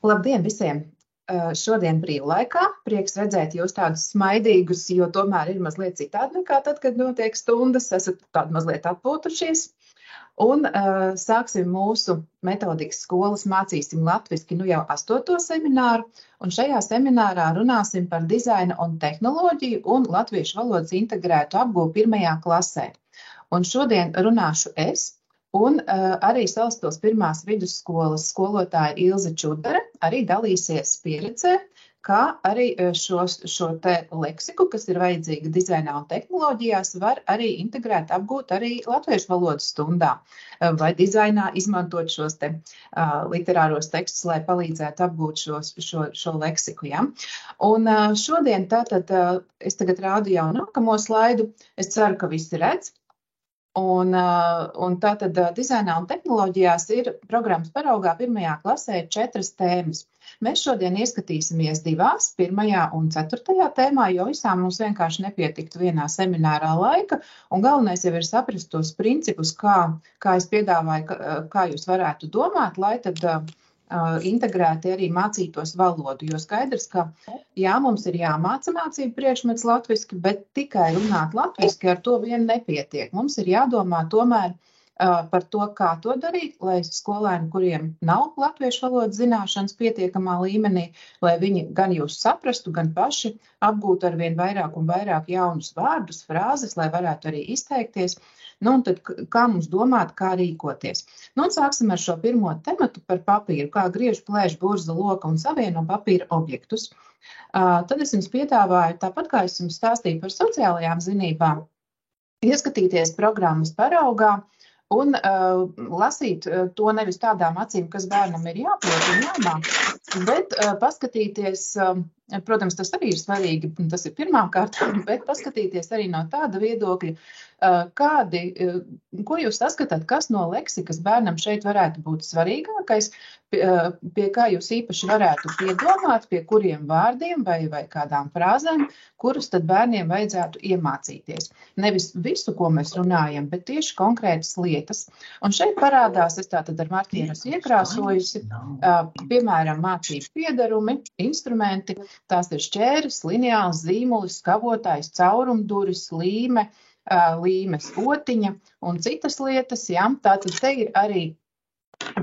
Labdien visiem! Šodien brīvlaikā. Prieks redzēt jūs tādus smaidīgus, jo tomēr ir mazliet citādi nekā tad, kad notiek stundas. Esat tādi mazliet atpūtušies. Un sāksim mūsu metodikas skolas mācīsim latviski jau 8. semināru. Un šajā seminārā runāsim par dizaina un tehnoloģiju un latviešu valodas integrētu apgūvu 1. klasē. Un šodien runāšu es. Un arī Salaspils 1. vidusskolas skolotāja Ilze Čudare arī dalīsies pieredzē, kā arī šo te leksiku, kas ir vajadzīga dizainā un tehnoloģijās, var arī integrēt, apgūt arī latviešu valodas stundā vai dizainā izmantot šos te literāros tekstus, lai palīdzētu apgūt šo leksiku. Ja? Un šodien tātad es tagad rādu jau nākamo slaidu. Es ceru, ka visi redz. Un tātad dizainā un tehnoloģijās ir programmas paraugā 1. klasē 4 tēmas. Mēs šodien ieskatīsimies 2, 1. un 4. tēmā, jo visām mums vienkārši nepietiktu vienā seminārā laika. Un galvenais jau ir saprast tos principus, kā es piedāvāju, kā jūs varētu domāt, lai tad integrēti arī mācītos valodu, jo skaidrs, ka jā, mums ir jāmāca mācību priekšmets latviski, bet tikai runāt latviski ar to vien nepietiek. Mums ir jādomā tomēr par to, kā to darīt, lai skolēni, kuriem nav latviešu valodas zināšanas pietiekamā līmenī, lai viņi gan jūs saprastu, gan paši apgūtu arvien vairāk un vairāk jaunus vārdus, frāzes, lai varētu arī izteikties. Nu, un tad kā mums domāt, kā rīkoties? Nu, un sāksim ar šo pirmo tematu par papīru, kā griež, plēš, burza, loka un savieno papīra objektus. Tad es jums piedāvāju, tāpat kā es jums stāstīju par sociālajām zinībām, ieskatīties programmas paraugā un lasīt to nevis tādām acīm, kas bērnam ir jāprot un jāmāk, bet paskatīties, protams, tas arī ir svarīgi, tas ir pirmām kārtām, bet paskatīties arī no tāda viedokļa, ko jūs saskatāt, kas no leksikas bērnam šeit varētu būt svarīgākais, pie kā jūs īpaši varētu piedomāt, pie kuriem vārdiem vai kādām frāzēm, kurus tad bērniem vajadzētu iemācīties. Nevis visu, ko mēs runājam, bet tieši konkrētas lietas. Un šeit parādās, es tātad ar marķieru iekrāsojusi, piemēram, mācību piedarumi, instrumenti, tās ir šķēres, lineāls, zīmulis, skavotājs, caurumduris, līme, līmes otiņa un citas lietas. Ja? Tātad te ir arī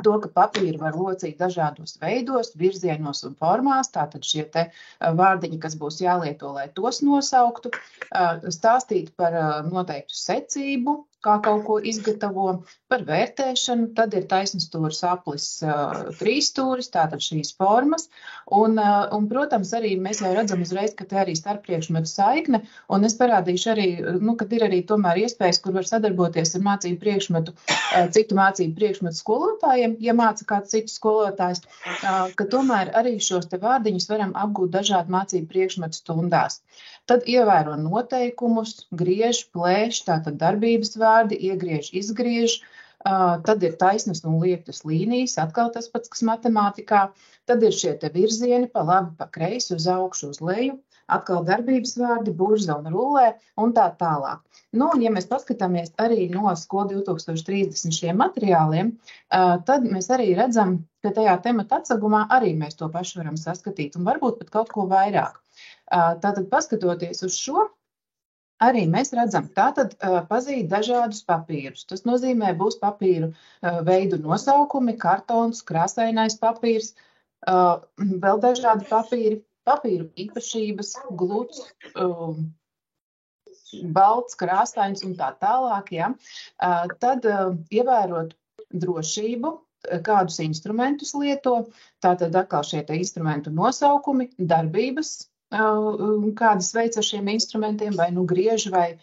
to, ka papīru var locīt dažādos veidos, virzienos un formās, tātad šie te vārdiņi, kas būs jālieto, lai tos nosauktu, stāstīt par noteiktu secību, kā kaut ko izgatavo, par vērtēšanu, tad ir taisnstūris, aplis, trīsstūris, tātad šīs formas, un, protams, arī mēs jau redzam uzreiz, ka te arī starppriekšmetu saikne, un es parādīšu arī, kad ir arī tomēr iespējas, kur var sadarboties ar mācību priekšmetu, citu mācību priekšmetu skolotājiem, ja māca kāds cits skolotājs, ka tomēr arī šos te vārdiņus varam apgūt dažādu mācību priekšmetu stundās. Tad ievēro noteikumus, griež, plēš, tātad darbības vārdi, iegriež, izgriež, tad ir taisnas un liektas līnijas, atkal tas pats, kas matemātikā, tad ir šie te virzieni pa labi, pa kreisi, uz augšu, uz leju, atkal darbības vārdi, burza un rullē un tā tālāk. Nu, un ja mēs paskatāmies arī no Skola 2030 šiem materiāliem, tad mēs arī redzam, ka tajā temata atsegumā arī mēs to pašu varam saskatīt un varbūt pat kaut ko vairāk. Tātad, paskatoties uz šo, arī mēs redzam, tātad pazīt dažādus papīrus. Tas nozīmē, būs papīru veidu nosaukumi, kartons, krāsainais papīrs, vēl dažādi papīri, papīru īpašības, gluds, balts, krāsains un tā tālāk. Ja? Tad ievērot drošību, kādus instrumentus lieto, tātad atkal šie te instrumentu nosaukumi, darbības, kādas veids ar šiem instrumentiem, vai nu griež, vai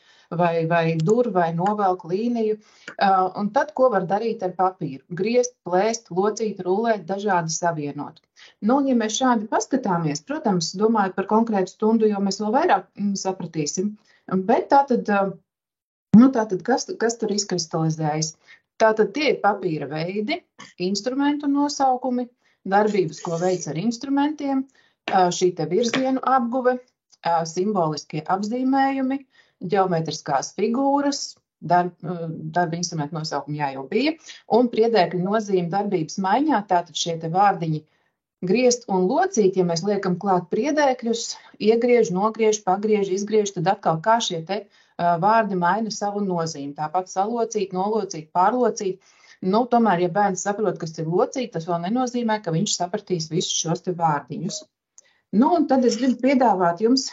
dur, vai novelk līniju. Un tad, ko var darīt ar papīru? Griezt, plēst, locīt, rullēt, dažādi savienot. Nu, ja mēs šādi paskatāmies, protams, domājot par konkrētu stundu, jo mēs vēl vairāk sapratīsim, bet tātad kas tur izkristalizējas? Tātad tie ir papīra veidi, instrumentu nosaukumi, darbības, ko veic ar instrumentiem, šī te virzienu apguve, simboliskie apzīmējumi, ģeometriskās figūras, darba instrumentu nosaukumi jau bija, un priedēkļu nozīme darbības maiņā, tātad šie te vārdiņi Griezt un locīt, ja mēs liekam klāt priedēkļus, iegriež, nogriež, pagriež, izgriež, tad atkal kā šie te vārdi maina savu nozīmi. Tāpat salocīt, nolocīt, pārlocīt. Nu, tomēr, ja bērns saprot, kas ir locīt, tas vēl nenozīmē, ka viņš sapratīs visus šos te vārdiņus. Nu, un tad es gribu piedāvāt jums,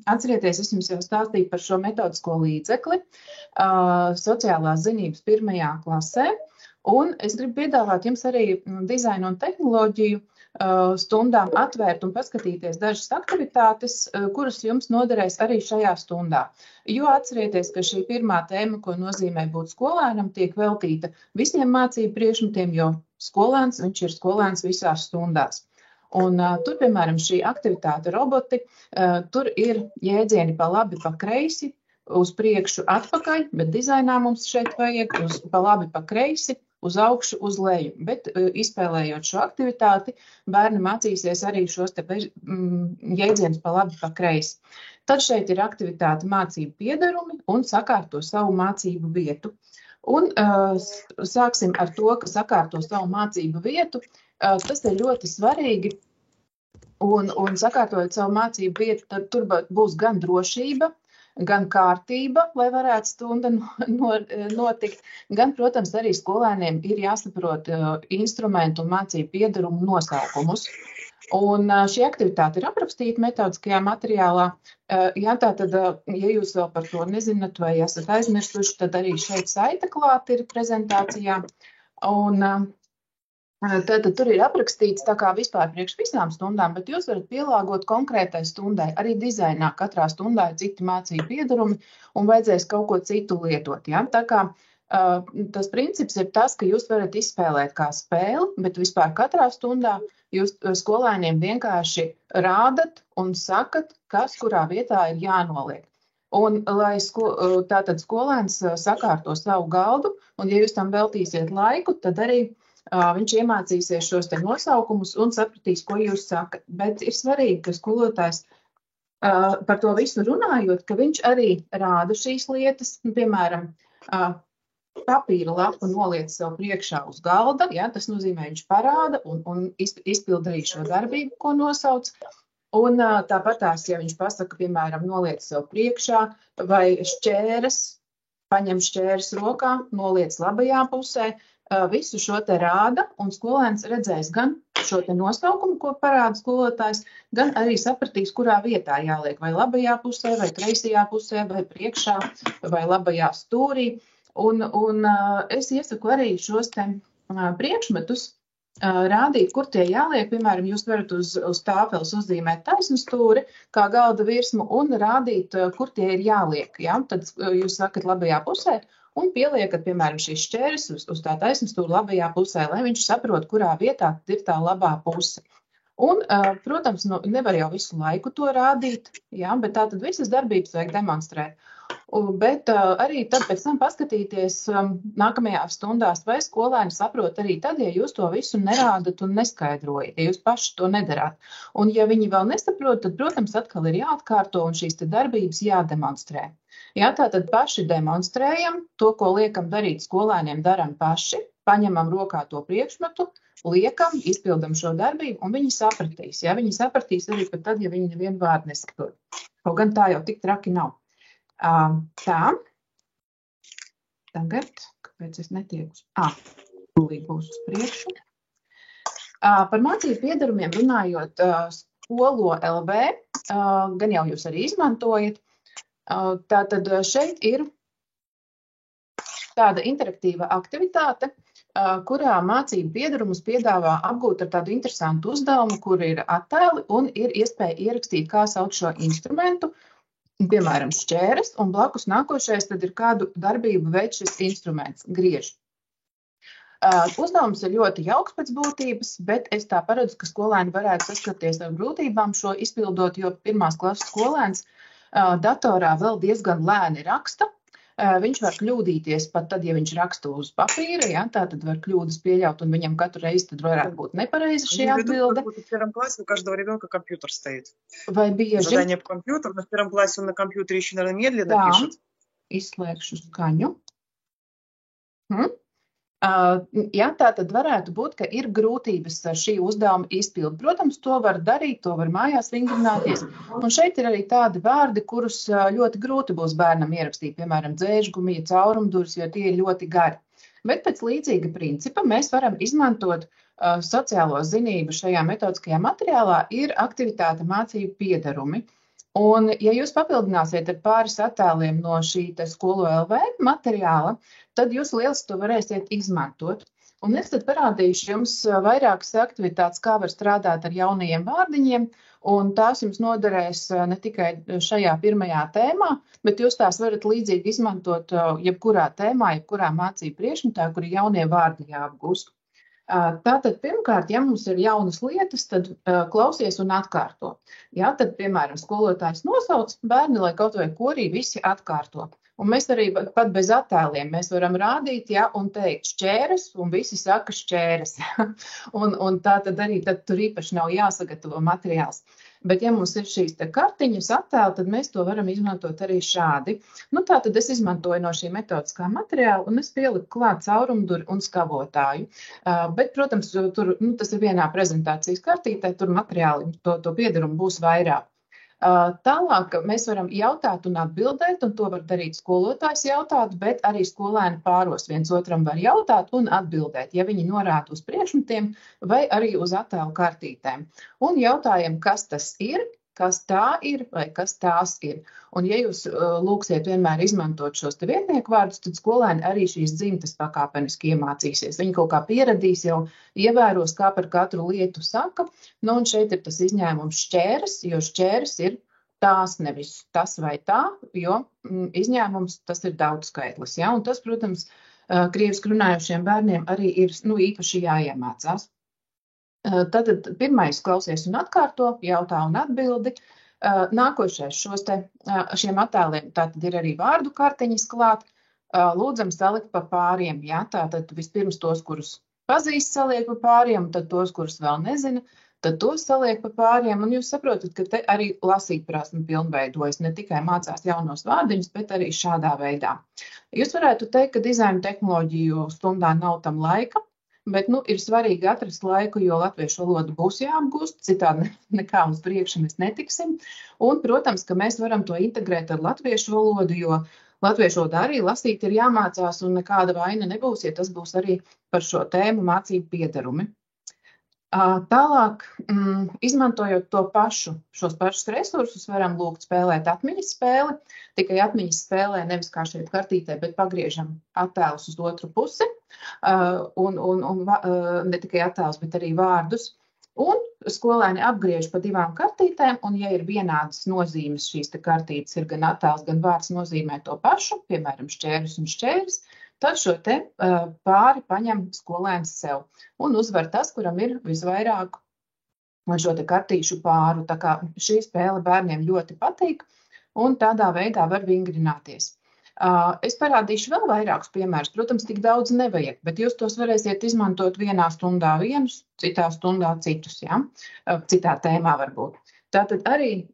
atcerieties, es jums jau stāstīju par šo metodisko līdzekli, sociālās zinības 1. klasē, un es gribu piedāvāt jums arī dizainu un tehnoloģiju stundām atvērt un paskatīties dažas aktivitātes, kuras jums noderēs arī šajā stundā. Jo atcerieties, ka šī pirmā tēma, ko nozīmē būt skolēnam, tiek veltīta visiem mācību priekšmetiem, jo skolēns, viņš ir skolēns visās stundās. Un tur, piemēram, šī aktivitāte roboti, tur ir jēdzieni pa labi, pa kreisi, uz priekšu atpakaļ, bet dizainā mums šeit vajag uz pa labi, pa kreisi, uz augšu, uz leju. Bet izspēlējot šo aktivitāti, bērni mācīsies arī šos te jēdzienus pa labi, pa kreisi. Tad šeit ir aktivitāte mācību piedarumi un sakārto savu mācību vietu. Un sāksim ar to, ka sakārto savu mācību vietu. Tas ir ļoti svarīgi, un sakārtojot savu mācību vietu, tad tur būs gan drošība, gan kārtība, lai varētu stunda notikt, gan, protams, arī skolēniem ir jāsaprot instrumentu un mācību piedarumu nosaukumus. Un šī aktivitāte ir aprakstīta metodiskajā materiālā. Jā, tātad, ja jūs vēl par to nezināt vai esat aizmirsuši, tad arī šeit saita klāt ir prezentācijā. Un tātad tur ir aprakstīts tā kā vispār priekš visām stundām, bet jūs varat pielāgot konkrētai stundai. Arī dizainā katrā stundā ir citi mācību piedarumi un vajadzēs kaut ko citu lietot. Ja? Tā kā tas princips ir tas, ka jūs varat izspēlēt kā spēli, bet vispār katrā stundā jūs skolēniem vienkārši rādat un sakat, kas kurā vietā ir jānoliek. Un lai tātad skolēns sakārto savu galdu, un ja jūs tam veltīsiet laiku, tad arī viņš iemācīsies šos te nosaukumus un sapratīs, ko jūs sakat. Bet ir svarīgi, ka skolotājs par to visu runājot, ka viņš arī rāda šīs lietas, piemēram, papīra lapu noliec sev priekšā uz galda, ja, tas nozīmē, viņš parāda un izpild arī šo darbību, ko nosauc. Un tāpatās, ja viņš pasaka, piemēram, noliec sev priekšā vai šķēres, paņem šķēres rokā, noliec labajā pusē, visu šo te rāda, un skolēns redzēs gan šo te nosaukumu, ko parāda skolotājs, gan arī sapratīs, kurā vietā jāliek, vai labajā pusē, vai kreisajā pusē, vai priekšā, vai labajā stūrī. Un es iesaku arī šos te priekšmetus rādīt, kur tie jāliek. Piemēram, jūs varat uz tāfeles uzzīmēt taisnu stūri, kā galda virsmu, un rādīt, kur tie ir jāliek. Ja? Tad jūs sakat labajā pusē, un pieliekat, piemēram, šīs šķēres uz tā taisnu stūri labajā pusē, lai viņš saprot, kurā vietā ir tā labā puse. Un, protams, nevar jau visu laiku to rādīt, ja? Bet tā tad visas darbības vajag demonstrēt. Bet arī tad pēc tam paskatīties nākamajās stundās, vai skolēni saprot arī tad, ja jūs to visu nerādat un neskaidrojat, ja jūs paši to nedarāt. Un ja viņi vēl nesaprot, tad, protams, atkal ir jāatkārto un šīs te darbības jādemonstrē. Jā, tātad paši demonstrējam, to, ko liekam darīt skolēniem, daram paši, paņemam rokā to priekšmetu, liekam, izpildam šo darbību, un viņi sapratīs. Ja? Viņi sapratīs arī pat tad, ja viņi nevienu vārdu nesaprot. Kaut gan tā jau tik traki nav. Tā. Tagad, kāpēc es netieku? Tūlīt būs uz priekšu. Par mācību piedarumiem runājot, Skolo LV, gan jau jūs arī izmantojat. Tātad šeit ir tāda interaktīva aktivitāte, kurā mācību piedarumus piedāvā apgūt ar tādu interesantu uzdevumu, kur ir attēli un ir iespēja ierakstīt, kā sauc šo instrumentu, piemēram, šķēres, un blakus nākošais tad ir kādu darbību veids šis instruments, griež. Uzdevums ir ļoti jauks pēc būtības, bet es tā paredzu, ka skolēni varētu saskarties ar grūtībām šo izpildot, jo 1. klases skolēns datorā vēl diezgan lēni raksta. Viņš var kļūdīties pat tad, ja viņš raksta uz papīra, ja, tā tad var kļūdas pieļaut, un viņam katru reizi tad varētu būt nepareiza šī atbilde. В 1 классе у каждого ребенка компьютер стоит. Vai bieži? Задание по компьютеру, но в 1 классе он на компьютере еще, наверное, медленно пишет. Izslēgšu skaņu. Jā, tā tad varētu būt, ka ir grūtības ar šī uzdevuma izpildi. Protams, to var darīt, to var mājās vingrināties. Un šeit ir arī tādi vārdi, kurus ļoti grūti būs bērnam ierakstīt, piemēram, dzēžgumija, caurumdurs, jo tie ir ļoti gari. Bet pēc līdzīga principa mēs varam izmantot sociālo zinību šajā metodiskajā materiālā, ir aktivitāte mācību piedarumi. Un, ja jūs papildināsiet ar pāris attēliem no šī skolu LV materiāla, tad jūs lieliski to varēsiet izmantot. Un es tad parādīšu jums vairākas aktivitātes, kā var strādāt ar jaunajiem vārdiņiem, un tās jums noderēs ne tikai šajā pirmajā tēmā, bet jūs tās varat līdzīgi izmantot jebkurā tēmā, jebkurā mācību priekšmetā, kur ir jaunie vārdi jāapgūst. Tātad, pirmkārt, ja mums ir jaunas lietas, tad klausies un atkārto. Jā, tad, piemēram, skolotājs nosauc bērni, lai kaut vai korī visi atkārto. Un mēs arī pat bez attēliem mēs varam rādīt, ja, un teikt šķēres, un visi saka šķēres. un tā tad arī tur īpaši nav jāsagatavo materiāls. Bet, ja mums ir šīs kartiņas attēli, tad mēs to varam izmantot arī šādi. Tā tad es izmantoju no šī metodiskā materiāla, un es pieliku klāt caurumduri un skavotāju. Bet, protams, tur, tas ir vienā prezentācijas kartītē, tur materiāli to piedarumu būs vairāk. Tālāk mēs varam jautāt un atbildēt, un to var darīt skolotājs jautāt, bet arī skolēni pāros viens otram var jautāt un atbildēt, ja viņi norāda uz priekšmetiem vai arī uz attēlu kartītēm. Un jautājam, kas tas ir, kas tā ir vai kas tās ir. Un ja jūs lūksiet vienmēr izmantot šos vietnieku vārdus, tad skolēni arī šīs dzimtes pakāpeniski iemācīsies. Viņi kaut kā pieradīs, jau ievēros, kā par katru lietu saka. Un šeit ir tas izņēmums šķēres, jo šķēres ir tās, nevis tas vai tā, jo izņēmums tas ir daudzskaitlis. Ja? Un tas, protams, krieviski runājošiem bērniem arī ir īpaši jāiemācās. Tad pirmais klausies un atkārto, jautā un atbildi. Nākošais šiem attēliem tātad ir arī vārdu kartiņas klāt. Lūdzam salikt pa pāriem. Ja? Tātad vispirms tos, kurus pazīst, saliek pa pāriem, tad tos, kurus vēl nezina, tad tos saliek pa pāriem. Un jūs saprotat, ka te arī lasīt prasme pilnveidojas, ne tikai mācās jaunos vārdiņus, bet arī šādā veidā. Jūs varētu teikt, ka dizaina tehnoloģiju stundā nav tam laika. Bet ir svarīgi atrast laiku, jo latviešu valodu būs jāapgūst, citādi nekā uz priekšu mēs netiksim. Un, protams, ka mēs varam to integrēt ar latviešu valodu, jo latviešu valodu arī lasīt ir jāmācās un nekāda vaina nebūs, ja tas būs arī par šo tēmu mācību piedarumi. Tālāk, izmantojot šos pašus resursus, varam lūgt spēlēt atmiņas spēli. Tikai atmiņas spēlē nevis kā šeit kartītē, bet pagriežam attēlus uz otru pusi. Un ne tikai attēlus, bet arī vārdus. Un skolēni apgriež pa divām kartītēm, un ja ir vienādas nozīmes šīs kartītes, ir gan attēls, gan vārds nozīmē to pašu, piemēram, šķēris un šķēris, tad šo te pāri paņem skolēns sev un uzvar tas, kuram ir visvairāk šo te kartīšu pāru. Tā kā šī spēle bērniem ļoti patīk un tādā veidā var vingrināties. Es parādīšu vēl vairākus piemērus. Protams, tik daudz nevajag, bet jūs tos varēsiet izmantot vienā stundā vienus, citā stundā citus, ja? Citā tēmā varbūt. Tātad arī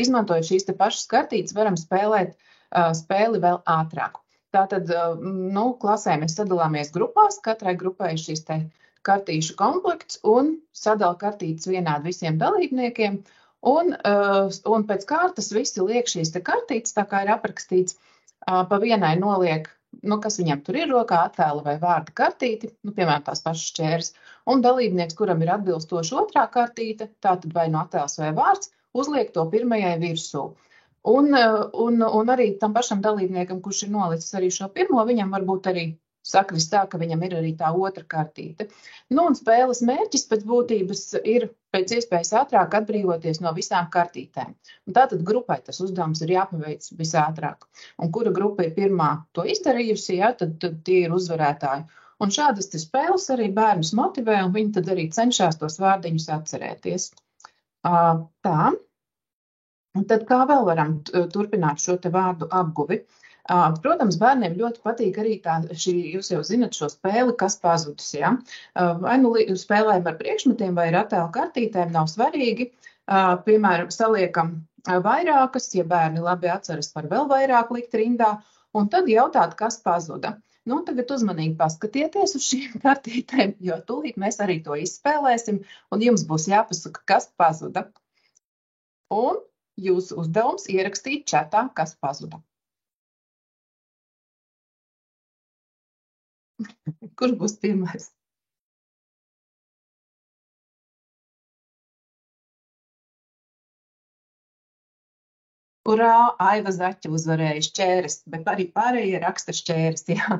izmantojot šīs te pašas kartītes, varam spēlēt spēli vēl ātrāk. Tātad, klasē mēs sadalāmies grupās, katrai grupai ir šīs te kartīšu komplekts un sadala kartītes vienādi visiem dalībniekiem. Un pēc kārtas visi liek šīs te kartītes, tā kā ir aprakstīts, pa vienai noliek, kas viņam tur ir rokā, attēla vai vārda kartīti, piemēram, tās pašas šķēres. Un dalībnieks, kuram ir atbilstoši otrā kartīte, tātad vai no attēls vai vārds, uzliek to pirmajai virsū. Un arī tam pašam dalībniekam, kurš ir nolicis arī šo pirmo, viņam varbūt arī sakrist tā, ka viņam ir arī tā otra kartīte. Un spēles mērķis pēc būtības ir pēc iespējas ātrāk atbrīvoties no visām kartītēm. Un tātad grupai tas uzdevums ir jāpaveic visātrāk. Un kura grupa ir pirmā to izdarījusi, ja, tad tie ir uzvarētāji. Un šādas spēles arī bērnus motivē, un viņi tad arī cenšas tos vārdiņus atcerēties. Tā. Un tad kā vēl varam turpināt šo te vārdu apguvi? Protams, bērniem ļoti patīk arī jūs jau zinat šo spēli, kas pazudis. Ja? Vai spēlējam ar priekšmetiem vai ar attēlu kartītēm, nav svarīgi. Piemēram, saliekam vairākas, ja bērni labi atceras, var vēl vairāk likt rindā, un tad jautāt, kas pazuda. Nu, tagad uzmanīgi paskatieties uz šīm kartītēm, jo tūlīt mēs arī to izspēlēsim, un jums būs jāpasaka, kas pazuda. Un jūsu uzdevums ierakstīt čatā, kas pazuda. Kurš būs pirmais? Urā, Aiva Zaķa uzvarēja šķēres, bet arī pārējie raksta šķēres, jā.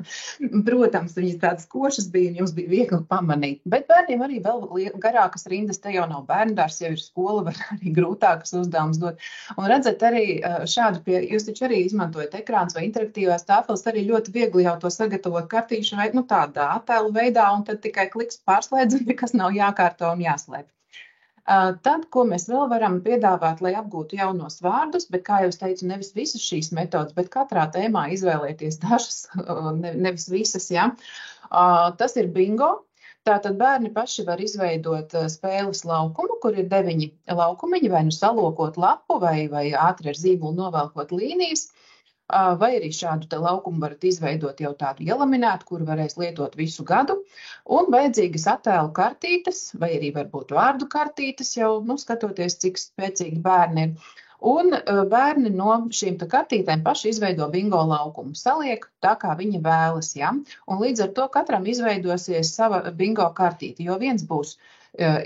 Protams, viņas tādas košas bija, un jums bija viegli pamanīt. Bet bērniem arī vēl garākas rindas, te jau nav bērndārs, jau ir skola, var arī grūtākas uzdevumus dot. Un redzat arī šādu jūs taču arī izmantojat ekrāns vai interaktīvās tāfeles, arī ļoti viegli jau to sagatavot kartīšu vai, tādā attēlu veidā, un tad tikai kliks pārslēdz, un nekas nav jākārto un jāslēp. Tad, ko mēs vēl varam piedāvāt, lai apgūtu jaunos vārdus, bet, kā jau es teicu, nevis visas šīs metodas, bet katrā tēmā izvēlēties dažas, nevis visas, ja. Tas ir bingo. Tātad bērni paši var izveidot spēles laukumu, kur ir 9 laukumiņi, vai nu salokot lapu, vai ātri ar zīmolu novelkot līnijas. Vai arī šādu te laukumu varat izveidot jau tādu ielaminētu, kuru varēs lietot visu gadu, un vajadzīgas attēlu kartītes, vai arī varbūt vārdu kartītes jau, skatoties, cik spēcīgi bērni ir. Un bērni no šīm te kartītēm paši izveido bingo laukumu, saliek tā, kā viņi vēlas, ja? Un līdz ar to katram izveidosies sava bingo kartīte, jo viens būs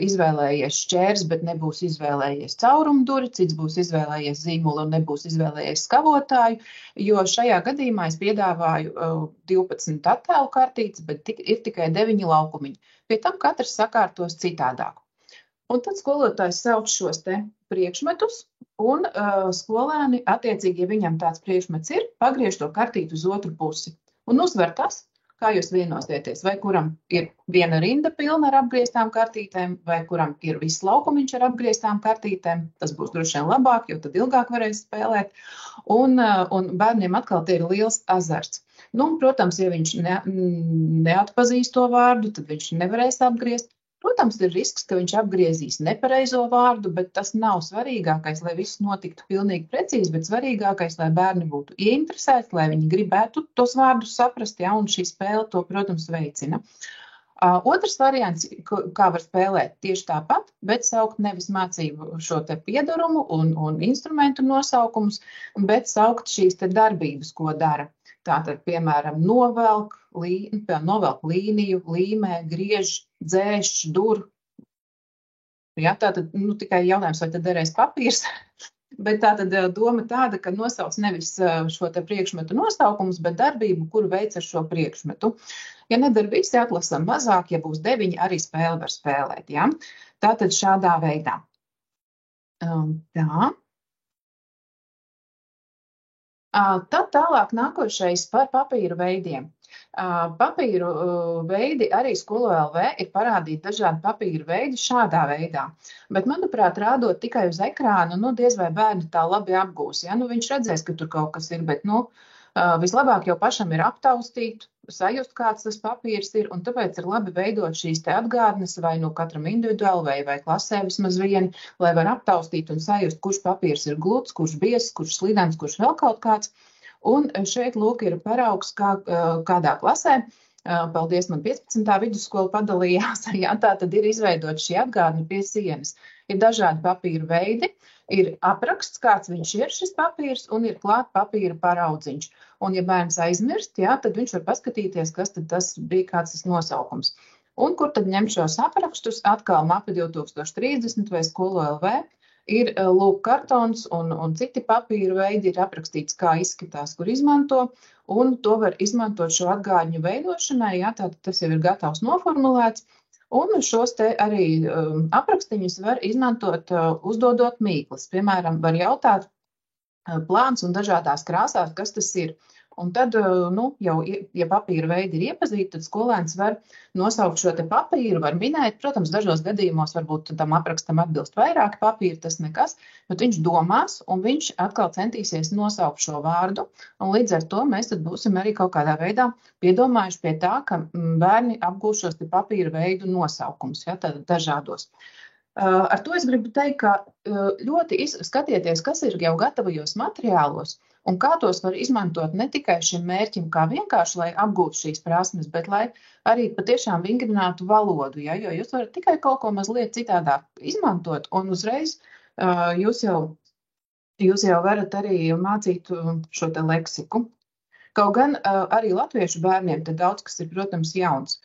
izvēlējies šķērs, bet nebūs izvēlējies caurumduri, cits būs izvēlējies zīmolu un nebūs izvēlējies skavotāju, jo šajā gadījumā es piedāvāju 12 attēlu kartītes, bet ir tikai 9 laukumiņi. Pie tam katrs sakārtos citādāk. Un tad skolotājs sauc šos te priekšmetus, un skolēni, attiecīgi, ja viņam tāds priekšmets ir, pagriež to kartīti uz otru pusi. Un uzvar tas, kā jūs vienosieties, vai kuram ir viena rinda pilna ar apgrieztām kartītēm, vai kuram ir viss laukumiņš ar apgrieztām kartītēm. Tas būs droši vien labāk, jo tad ilgāk varēs spēlēt. Un bērniem atkal te ir liels azarts. Protams, ja viņš neatpazīst to vārdu, tad viņš nevarēs apgriezt. Protams, ir risks, ka viņš apgriezīs nepareizo vārdu, bet tas nav svarīgākais, lai viss notiktu pilnīgi precīzi, bet svarīgākais, lai bērni būtu ieinteresēti, lai viņi gribētu tos vārdus saprast, ja, un šī spēle to, protams, veicina. Otrs variants, kā var spēlēt tieši tāpat, bet saukt nevis mācību šo te piedarumu un instrumentu nosaukumus, bet saukt šīs te darbības, ko dara. Tātad, piemēram, novelk līniju, līmē, griež, dzēš, dur. Ja, tātad, tikai jautājums, vai tad derēs papīrs, bet tātad doma tāda, ka nosauc nevis šo te priekšmetu nosaukumus, bet darbību, kuru veic ar šo priekšmetu. Ja nedara visi, atlasam mazāk, ja būs 9, arī spēli var spēlēt, ja. Tātad šādā veidā. Tā. Tad tālāk nākošais par papīru veidiem. Papīru veidi arī Skolu LV ir parādīti dažādi papīru veidi šādā veidā. Bet, manuprāt, rādot tikai uz ekrānu, diez vai bērni tā labi apgūs. Ja? Viņš redzēs, ka tur kaut kas ir, bet vislabāk jau pašam ir aptaustīt, sajust, kāds tas papīrs ir, un tāpēc ir labi veidot šīs te atgādnes vai katram individuāli vai klasē vismaz vieni, lai var aptaustīt un sajust, kurš papīrs ir gluds, kurš biezs, kurš slidens, kurš vēl kaut kāds. Un šeit, lūk, ir paraugs kādā klasē. Paldies, man 15. vidusskola padalījās. Jā, tā tad ir izveidot šī atgādne pie sienas. Ir dažādi papīra veidi, ir apraksts, kāds viņš ir šis papīrs, un ir klāt papīra paraudziņš. Un, ja bērns aizmirst, jā, tad viņš var paskatīties, kas tad tas bija, kāds tas nosaukums. Un kur tad ņemt šos aprakstus? Atkal Mapa 2030 vai Skolu LV. Ir lūk kartons un citi papīra veidi, ir aprakstīts, kā izskatās, kur izmanto, un to var izmantot šo atgādņu veidošanai, jā, tātad tas jau ir gatavs noformulēts, un šos te arī aprakstiņus var izmantot uzdodot mīklas. Piemēram, var jautāt plāns un dažādās krāsās, kas tas ir. Un tad, jau, ja papīra veidi ir iepazīti, tad skolēns var nosaukt šo te papīru, var minēt. Protams, dažos gadījumos varbūt tam aprakstam atbilst vairāki papīri, tas nekas, bet viņš domās un viņš atkal centīsies nosaukt šo vārdu. Un līdz ar to mēs tad būsim arī kaut kādā veidā piedomājuši pie tā, ka bērni apgūs šos te papīra veidu nosaukums, ja, tad dažādos. Ar to es gribu teikt, ka ļoti skatieties, kas ir jau gatavajos materiālos, un kā tos var izmantot ne tikai šim mērķim, kā vienkārši, lai apgūtu šīs prasmes, bet lai arī patiešām vingrinātu valodu, ja? Jo jūs varat tikai kaut ko mazliet citādāk izmantot, un uzreiz jūs jau varat arī mācīt šo te leksiku. Kaut gan arī latviešu bērniem te daudz kas ir, protams, jauns.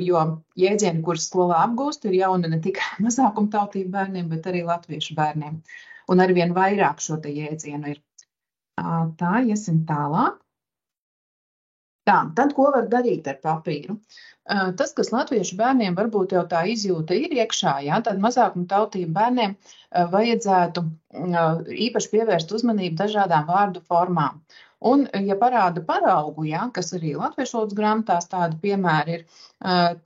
Jo jēdzieni, kurus skolā apgūst, ir jauni ne tikai mazākumtautību bērniem, bet arī latviešu bērniem. Un arvien vairāk šo te jēdzienu ir. Tā, iesim tālāk. Tā, tad ko var darīt ar papīru? Tas, kas latviešu bērniem varbūt jau tā izjūta ir iekšā, ja, tad mazākumtautību bērniem vajadzētu īpaši pievērst uzmanību dažādām vārdu formām. Un, ja parāda paraugu, ja, kas arī latviešu valodas grāmatās tādi piemēri ir,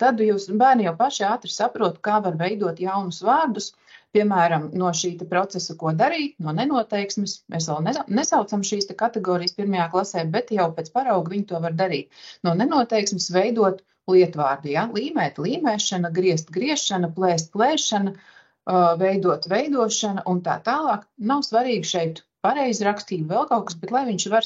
tad jūs bērni jau paši ātri saprot, kā var veidot jaunus vārdus, piemēram, no šī procesa, ko darīt, no nenoteiksmes. Mēs vēl nesaucam šīs kategorijas pirmajā klasē, bet jau pēc parauga viņi to var darīt. No nenoteiksmes veidot lietvārdu, ja, līmēt, līmēšana, griezt, griešana, plēst, plēšana, veidot, veidošana un tā tālāk. Nav svarīgi šeit pareizi rakstīt vēl kaut kas, bet lai viņš var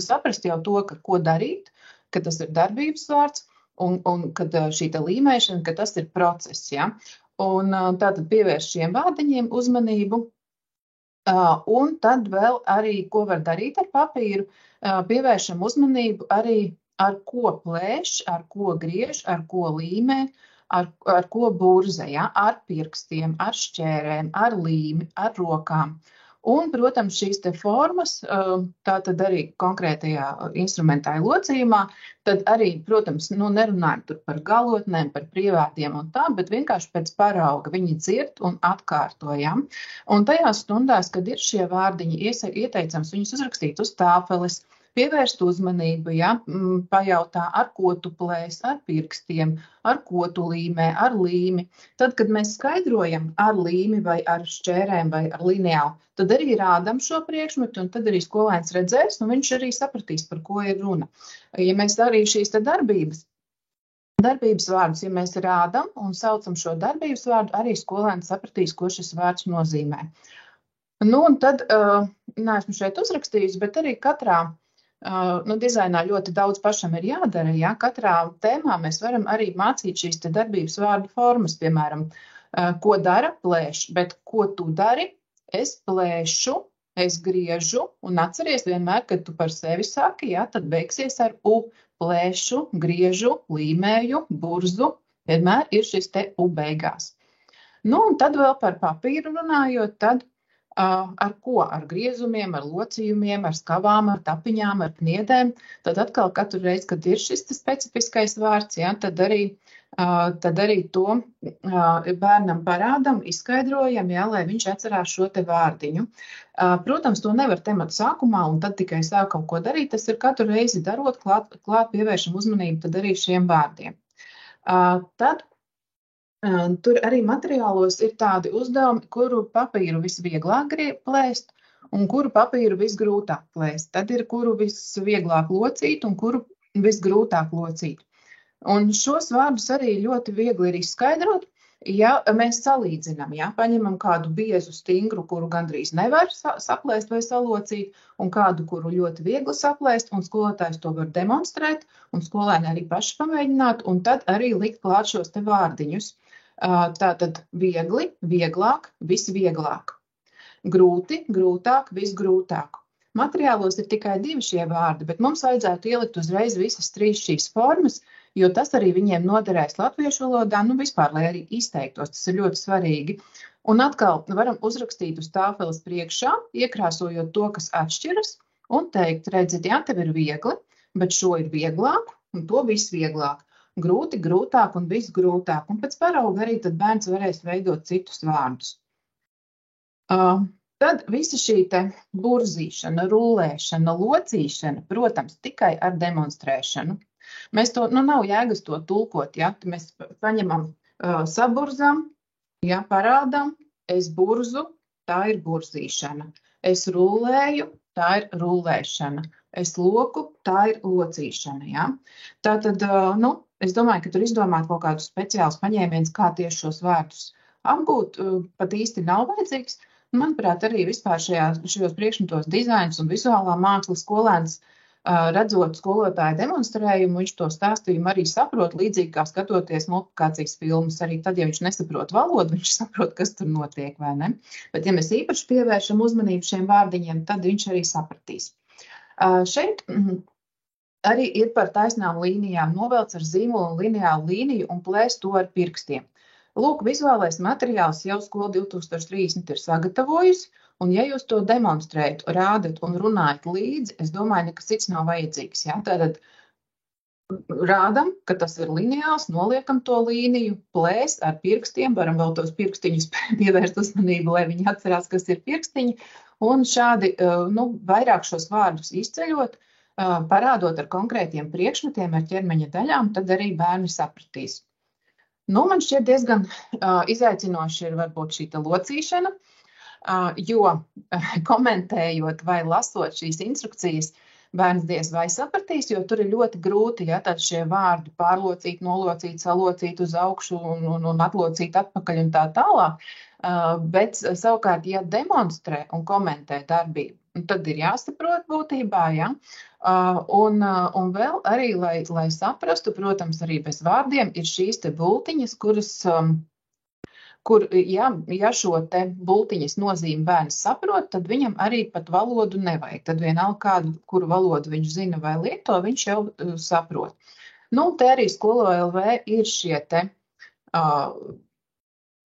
saprast jau to, ka ko darīt, ka tas ir darbības vārds un kad šī līmēšana, ka tas ir process, ja. Un tātad pievērš šiem vārdiņiem uzmanību. Un tad vēl arī, ko var darīt ar papīru, pievēršam uzmanību arī ar ko plēš, ar ko griež, ar ko līmē, ar ko burze, ja, ar pirkstiem, ar šķērēm, ar līmi, ar rokām. Un, protams, šīs te formas, tātad arī konkrētajā instrumentāja locījumā, tad arī, protams, nerunājam tur par galotnēm, par prievārdiem un tā, bet vienkārši pēc parauga viņi dzird un atkārtojam. Un tajās stundās, kad ir šie vārdiņi, ieteicams viņus uzrakstīt uz tāfeles, pievērst uzmanību, ja, pajautā, ar ko tu plēs, ar pirkstiem, ar ko tu līmē, ar līmi. Tad, kad mēs skaidrojam ar līmi vai ar šķērēm vai ar lineālu, tad arī rādam šo priekšmetu, un tad arī skolēns redzēs, un viņš arī sapratīs, par ko ir runa. Ja mēs arī šīs te darbības vārdus, ja mēs rādam un saucam šo darbības vārdu, arī skolēns sapratīs, ko šis vārds nozīmē. Nu, un tad, neesmu šeit uzrakstījis, bet arī katrā dizainā ļoti daudz pašam ir jādara, ja? Katrā tēmā mēs varam arī mācīt šīs te darbības vārdu formas, piemēram, ko dara, plēš, bet ko tu dari, es plēšu, es griežu, un atceries vienmēr, kad tu par sevi saki, ja, tad beigsies ar u, plēšu, griežu, līmēju, burzu, vienmēr ir šis te u beigās. Nu, un tad vēl par papīru runājot, tad ar ko? Ar griezumiem, ar locījumiem, ar skavām, ar tapiņām, ar kniedēm. Tad atkal katru reizi, kad ir šis specifiskais vārds, ja, tad arī to bērnam parādam, izskaidrojam, ja, lai viņš atcerās šo te vārdiņu. Protams, to nevar temat sākumā un tad tikai sāk kaut ko darīt. Tas ir katru reizi darot, klāt pievēršam uzmanību tad arī šiem vārdiem. Tad tur arī materiālos ir tādi uzdevumi, kuru papīru visvieglāk plēst un kuru papīru visgrūtāk plēst. Tad ir kuru visvieglāk locīt un kuru visgrūtāk locīt. Un šos vārdus arī ļoti viegli ir izskaidrot, ja mēs salīdzinām, ja, paņemam kādu biezu stingru, kuru gandrīz nevar saplēst vai salocīt, un kādu, kuru ļoti viegli saplēst, un skolotājs to var demonstrēt, un skolēni arī paši pamēģināt, un tad arī likt klāt šos te vārdiņus. Tātad viegli, vieglāk, visvieglāk. Grūti, grūtāk, visgrūtāk. Materiālos ir tikai 2 šie vārdi, bet mums vajadzētu ielikt uzreiz visas 3 šīs formas, jo tas arī viņiem noderēs latviešu valodā, vispār, lai arī izteiktos, tas ir ļoti svarīgi. Un atkal varam uzrakstīt uz tāfeles priekšā, iekrāsojot to, kas atšķiras, un teikt, redziet, jā, tev ir viegli, bet šo ir vieglāk, un to visvieglāk. Grūti, grūtāk un visgrūtāk. Un pēc parauga arī tad bērns varēs veidot citus vārdus. Tad visa šī te burzīšana, rullēšana, locīšana, protams, tikai ar demonstrēšanu. Mēs to, nav jēgas to tulkot, ja, mēs paņemam, saburzam, ja, parādam, es burzu, tā ir burzīšana. Es rullēju, tā ir rullēšana. Es loku, tā ir locīšana, ja. Tātad, es domāju, ka tur izdomāt kaut kādus speciālus paņēmienus, kā tieši šos vārdus apgūt, pat īsti nav vajadzīgs. Manuprāt, arī vispār šajos priekšmetos dizains un vizuālā māksla skolēns, redzot skolotāju demonstrējumu, viņš to stāstījumu arī saprot, līdzīgi kā skatoties multiplikācijas filmas. Arī tad, ja viņš nesaprot valodu, viņš saprot, kas tur notiek, vai ne? Bet, ja mēs īpaši pievēršam uzmanību šiem vārdiņiem, tad viņš arī sapratīs. Šeit arī ir par taisnām līnijām novelts ar zīmolu un lineālu līniju un plēst to ar pirkstiem. Lūk, vizuālais materiāls jau Skola 2030 ir sagatavojusi, un ja jūs to demonstrējat, rādat un runājat līdzi, es domāju, nekas cits nav vajadzīgs. Ja? Tātad rādam, ka tas ir lineāls, noliekam to līniju, plēst ar pirkstiem, varam vēl tos pirkstiņus pievērst uzmanību, lai viņi atcerās, kas ir pirkstiņi, un šādi vairāk šos vārdus izceļot, parādot ar konkrētiem priekšmetiem, ar ķermeņa daļām, tad arī bērni sapratīs. Man šķiet diezgan izaicinoši ir varbūt šī locīšana, jo komentējot vai lasot šīs instrukcijas, bērns diez vai sapratīs, jo tur ir ļoti grūti, ja tad šie vārdi pārlocīt, nolocīt, salocīt uz augšu un atlocīt atpakaļ un tā tālāk. Bet savukārt, ja demonstrē un komentē darbību, tad ir jāsaprot būtībā, ja? Un vēl arī, lai saprastu, protams, arī bez vārdiem, ir šīs te bultiņas, kur, ja šo te bultiņas nozīmi bērns saprot, tad viņam arī pat valodu nevajag. Tad vienalga kuru valodu viņš zina vai lieto, viņš jau saprot. Te arī Skolo LV ir šie te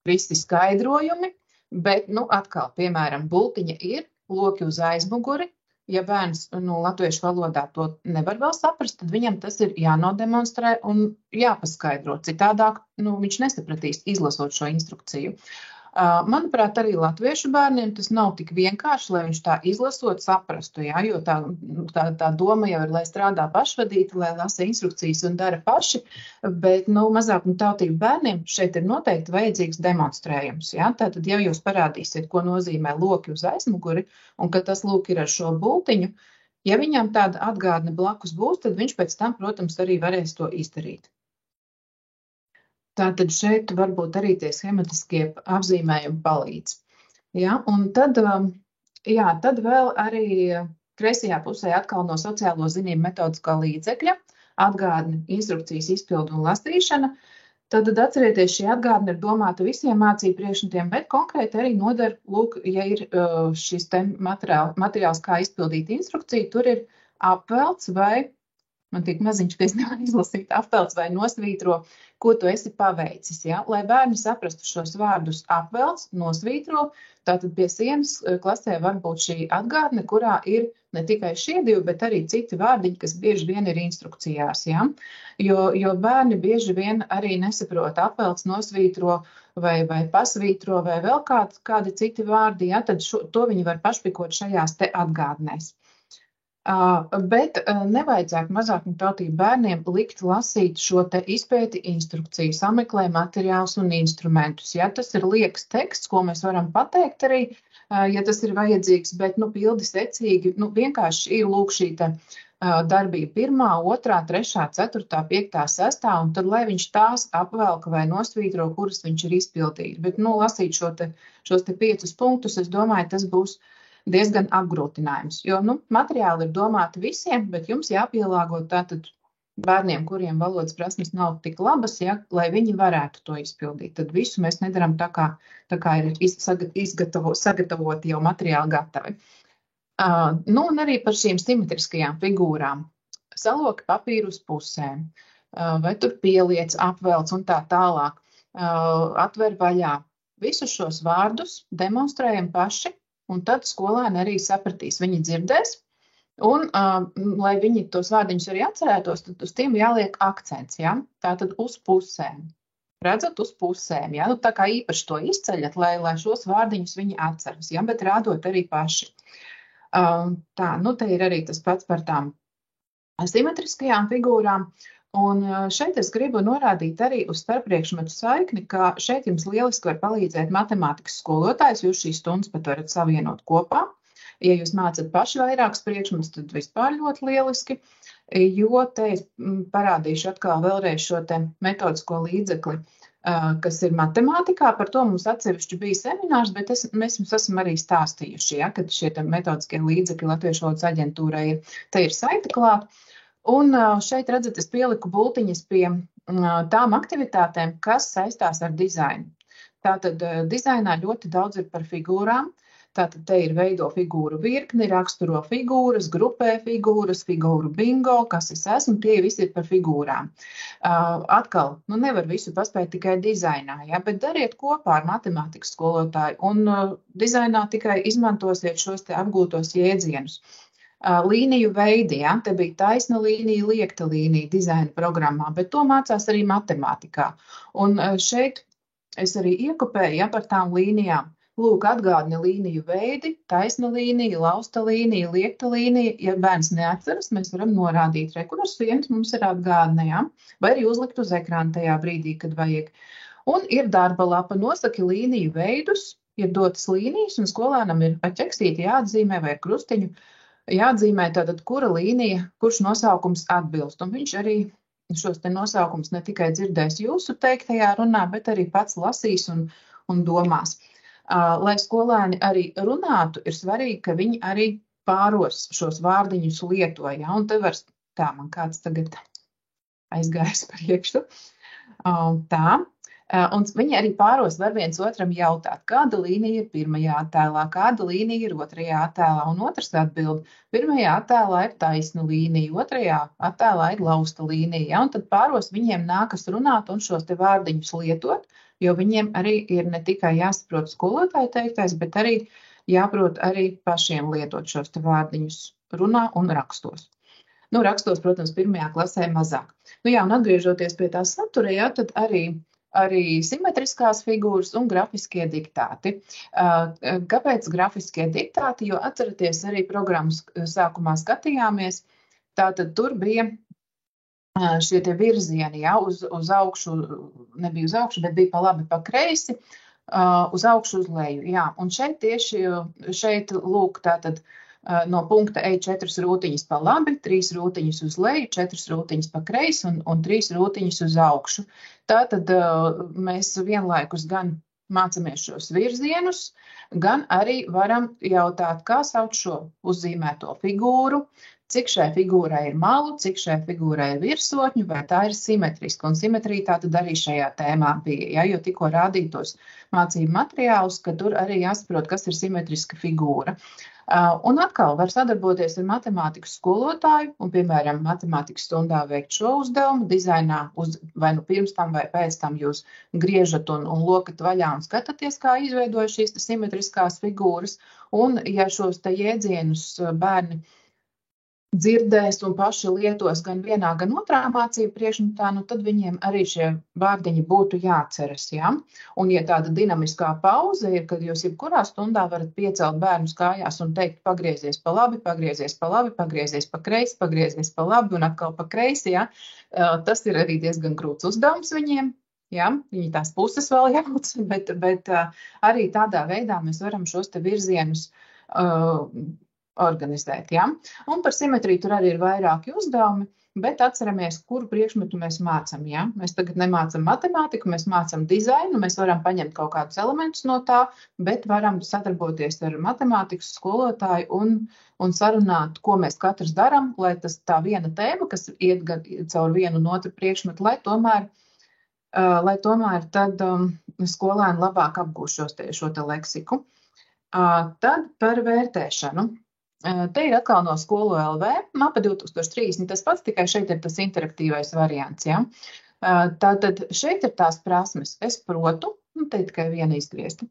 visi skaidrojumi, bet, atkal, piemēram, bultiņa ir, loki uz aizmuguri. Ja bērns latviešu valodā to nevar vēl saprast, tad viņam tas ir jānodemonstrē un jāpaskaidro. Citādāk viņš nesapratīs, izlasot šo instrukciju. Manuprāt, arī latviešu bērniem tas nav tik vienkārši, lai viņš tā izlasot saprastu, ja? Jo tā doma jau ir, lai strādā pašvadīti, lai lasa instrukcijas un dara paši, bet mazākumu tautību bērniem šeit ir noteikti vajadzīgs demonstrējums. Ja? Tātad, ja jūs parādīsiet, ko nozīmē loki uz aizmuguri un ka tas lūk ir ar šo bultiņu, ja viņam tāda atgādne blakus būs, tad viņš pēc tam, protams, arī varēs to izdarīt. Tātad šeit varbūt arī tie schematiskie apzīmējumi palīdz. Ja? Un tad vēl arī kreisajā pusē atkal no sociālo zinību metodiskā līdzekļa atgādne, instrukcijas izpildu un lasīšana. Tad atcerieties, šī atgādne ir domāta visiem mācību priekšmetiem, bet konkrēti arī nodara, lūk, ja ir šis te materiāls, kā izpildīt instrukciju, tur ir apvelts vai, man tik maziņš, ka es nevaru izlasīt, apvelts vai nosvītro, ko tu esi paveicis. Ja? Lai bērni saprastu šos vārdus apvelts, nosvītro, tātad pie sienas klasē var būt šī atgādne, kurā ir ne tikai šie divi, bet arī citi vārdiņi, kas bieži vien ir instrukcijās. Ja? Jo bērni bieži vien arī nesaprot apvelts, nosvītro vai pasvītro vai vēl kādi citi vārdi, ja? Tad to viņi var pašpikot šajās te atgādnēs. Bet nevajadzētu mazākumu tautību bērniem likt lasīt šo te izpēti instrukciju, sameklē materiālus un instrumentus. Ja tas ir liekas teksts, ko mēs varam pateikt arī, ja tas ir vajadzīgs, bet pildi secīgi, vienkārši ir lūk šī te darbība 1, 2, 3, 4, 5, 6, un tad, lai viņš tās apvelka vai nosvītro, kuras viņš ir izpildījis. Bet, lasīt šos te 5 punktus, es domāju, tas būs diezgan apgrūtinājums, jo materiāli ir domāti visiem, bet jums jāpielāgo tātad bērniem, kuriem valodas prasmes nav tik labas, ja, lai viņi varētu to izpildīt. Tad visu mēs nedaram tā kā ir sagatavoti jau materiāli gatavi. Un arī par šīm simetriskajām figūrām. Saloki papīru uz pusēm, vai tur pieliec, apvelc un tā tālāk, atver vaļā. Visus šos vārdus demonstrējam paši, un tad skolēni arī sapratīs, viņi dzirdēs, un, lai viņi tos vārdiņus arī atcerētos, tad uz tiem jāliek akcents, ja? Tātad uz pusēm. Redzat, uz pusēm, ja? Tā kā īpaši to izceļat, lai šos vārdiņus viņi atceras, ja? Bet rādot arī paši. Te ir arī tas pats par tām simetriskajām figūrām, un šeit es gribu norādīt arī uz starppriekšmetu saikni, ka šeit jums lieliski var palīdzēt matemātikas skolotājs, jūs šīs stundas pat varat savienot kopā. Ja jūs mācat paši vairākus priekšmetus, tad vispār ļoti lieliski, jo te es parādīšu atkal vēlreiz šo te metodisko līdzekli kas ir matemātikā. Par to mums atsevišķi bija seminārs, bet mēs jums esam arī stāstījuši, ja, kad šie metodiskie līdzekļi Latviešu valodas aģentūrai te ir saite klāt. Un šeit redzat, es pieliku bultiņas pie tām aktivitātēm, kas saistās ar dizainu. Tātad dizainā ļoti daudz ir par figūrām. Tātad te ir veido figūru virkni, raksturo figūras, grupē figūras, figūru bingo, kas es esmu, tie visi ir par figūrām. Atkal, nevar visu paspēt tikai dizainā, ja, bet dariet kopā ar matemātikas skolotāju un dizainā tikai izmantosiet šos te apgūtos jēdzienus. Līniju veidi, ja, te bija taisna līnija, liekta līnija dizaina programmā, bet to mācās arī matemātikā. Un šeit es arī iekopēju, ja, par tām līnijām. Lūk, atgādini līniju veidi, taisna līnija, lausta līnija, liekta līnija. Ja bērns neatceras, mēs varam norādīt, kurš viens mums ir atgādinājām, vai arī uzlikt uz ekrāna tajā brīdī, kad vajag. Un ir darba lapa, nosaki līniju veidus, ir dotas līnijas, un skolēnam ir ar ķeksīti jāatzīmē vai ar krustiņu jāatzīmē tātad, kura līnija, kurš nosaukums atbilst. Un viņš arī šos te nosaukums ne tikai dzirdēs jūsu teiktajā runā, bet arī pats lasīs un domās. Lai skolēni arī runātu, ir svarīgi, ka viņi arī pāros šos vārdiņus lietoja. Un te var, tā man kāds tagad aizgājis par iekšu. Tā. Un viņi arī pāros var viens otram jautāt, kāda līnija ir pirmajā attēlā, kāda līnija ir otrajā attēlā. Un otrs atbild, pirmajā attēlā ir taisna līnija, otrajā attēlā ir lausta līnija. Ja? Un tad pāros viņiem nākas runāt un šos te vārdiņus lietot, jo viņiem arī ir ne tikai jāsaprot skolotāju teiktais, bet arī jāprot arī pašiem lietot šos te vārdiņus runā un rakstos. Rakstos, protams, pirmajā klasē mazāk. Un atgriežoties pie tā satura, ja, tad arī simetriskās figūras un grafiskie diktāti. Kāpēc grafiskie diktāti? Jo atceraties, arī programmas sākumā skatījāmies, tātad tur bija šie tie virzieni, ja, uz augšu, nebija uz augšu, bet bija pa labi, pa kreisi, uz augšu, uz leju. Jā. Un šeit lūk, tātad no punkta ej 4 rūtiņas pa labi, 3 rūtiņas uz leju, 4 rūtiņas pa kreisi un 3 rūtiņas uz augšu. Tātad mēs vienlaikus gan mācāmies šos virzienus, gan arī varam jautāt, kā sauc šo uzzīmēto figūru, cik šai figūrai ir malu, cik šai figūrai ir virsotņu, vai tā ir simetriska. Un simetrija tātad arī šajā tēmā bija, ja, jo tikko rādītos mācību materiālus, ka tur arī jāsaprot, kas ir simetriska figūra. Un atkal var sadarboties ar matemātikas skolotāju un, piemēram, matemātikas stundā veikt šo uzdevumu. Dizainā vai pirms tam vai pēc tam jūs griežat un lokat vaļā un skatāties, kā izveidoja šīs simetriskās figūras. Un, ja šos te jēdzienus bērni dzirdēs un paši lietos gan vienā, gan otrā mācību priekšmetā, tad viņiem arī šie vārdiņi būtu jāatceras. Ja? Un, ja tāda dinamiskā pauze ir, kad jūs jebkurā stundā varat piecelt bērnus kājās un teikt, pagriezies pa labi, pagriezies pa labi, pagriezies pa kreisi, pagriezies pa labi un atkal pa kreisi, ja? Tas ir arī diezgan grūts uzdevums viņiem. Ja? Viņi tās puses vēl jauc, bet arī tādā veidā mēs varam šos te virzienus organizēt. Ja? Un par simetriju tur arī ir vairāki uzdevumi, bet atceramies, kuru priekšmetu mēs mācam. Ja? Mēs tagad nemācam matemātiku, mēs mācam dizainu, mēs varam paņemt kaut kādus elementus no tā, bet varam sadarboties ar matemātikas skolotāju un sarunāt, ko mēs katrs daram, lai tas tā viena tēma, kas iet caur vienu un otru priekšmetu, lai tomēr tad skolēni labāk apgūs šo te leksiku. Tad par vērtēšanu. Te ir atkal no Skolu LV, mapa 2030, tas pats, tikai šeit ir tas interaktīvais variants. Ja? Tātad šeit ir tās prasmes. Es protu, te tikai viena izgriezta.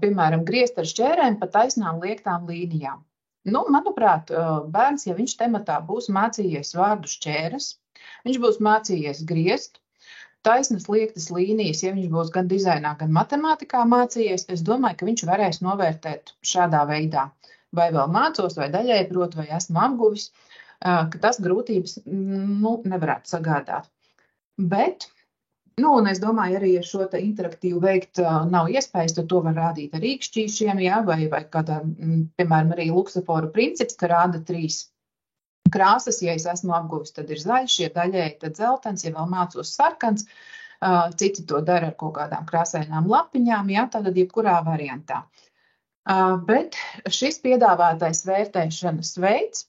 Piemēram, griezt ar šķērēm pa taisnām liektām līnijām. Manuprāt, bērns, ja viņš tematā būs mācījies vārdu šķēres, viņš būs mācījies griezt, taisnas liektas līnijas, ja viņš būs gan dizainā, gan matemātikā mācījies, es domāju, ka viņš varēs novērtēt šādā veidā. Vai vēl mācos, vai daļai protu, vai esmu apguvis, ka tas grūtības nevarētu sagādāt. Bet, un es domāju, arī ja šo te interaktīvu veikt nav iespējas, tad to var rādīt ar īkšķīšiem, ja, vai kādā, piemēram, arī luksaforu princips, ka rāda 3 krāsas, ja es esmu apguvis, tad ir zaļš, ja daļai tad zeltens, ja vēl mācos sarkans. citi to dara ar kaut kādām krāsainām lapiņām, jā, tātad jebkurā variantā. Bet šis piedāvātais vērtēšanas veids,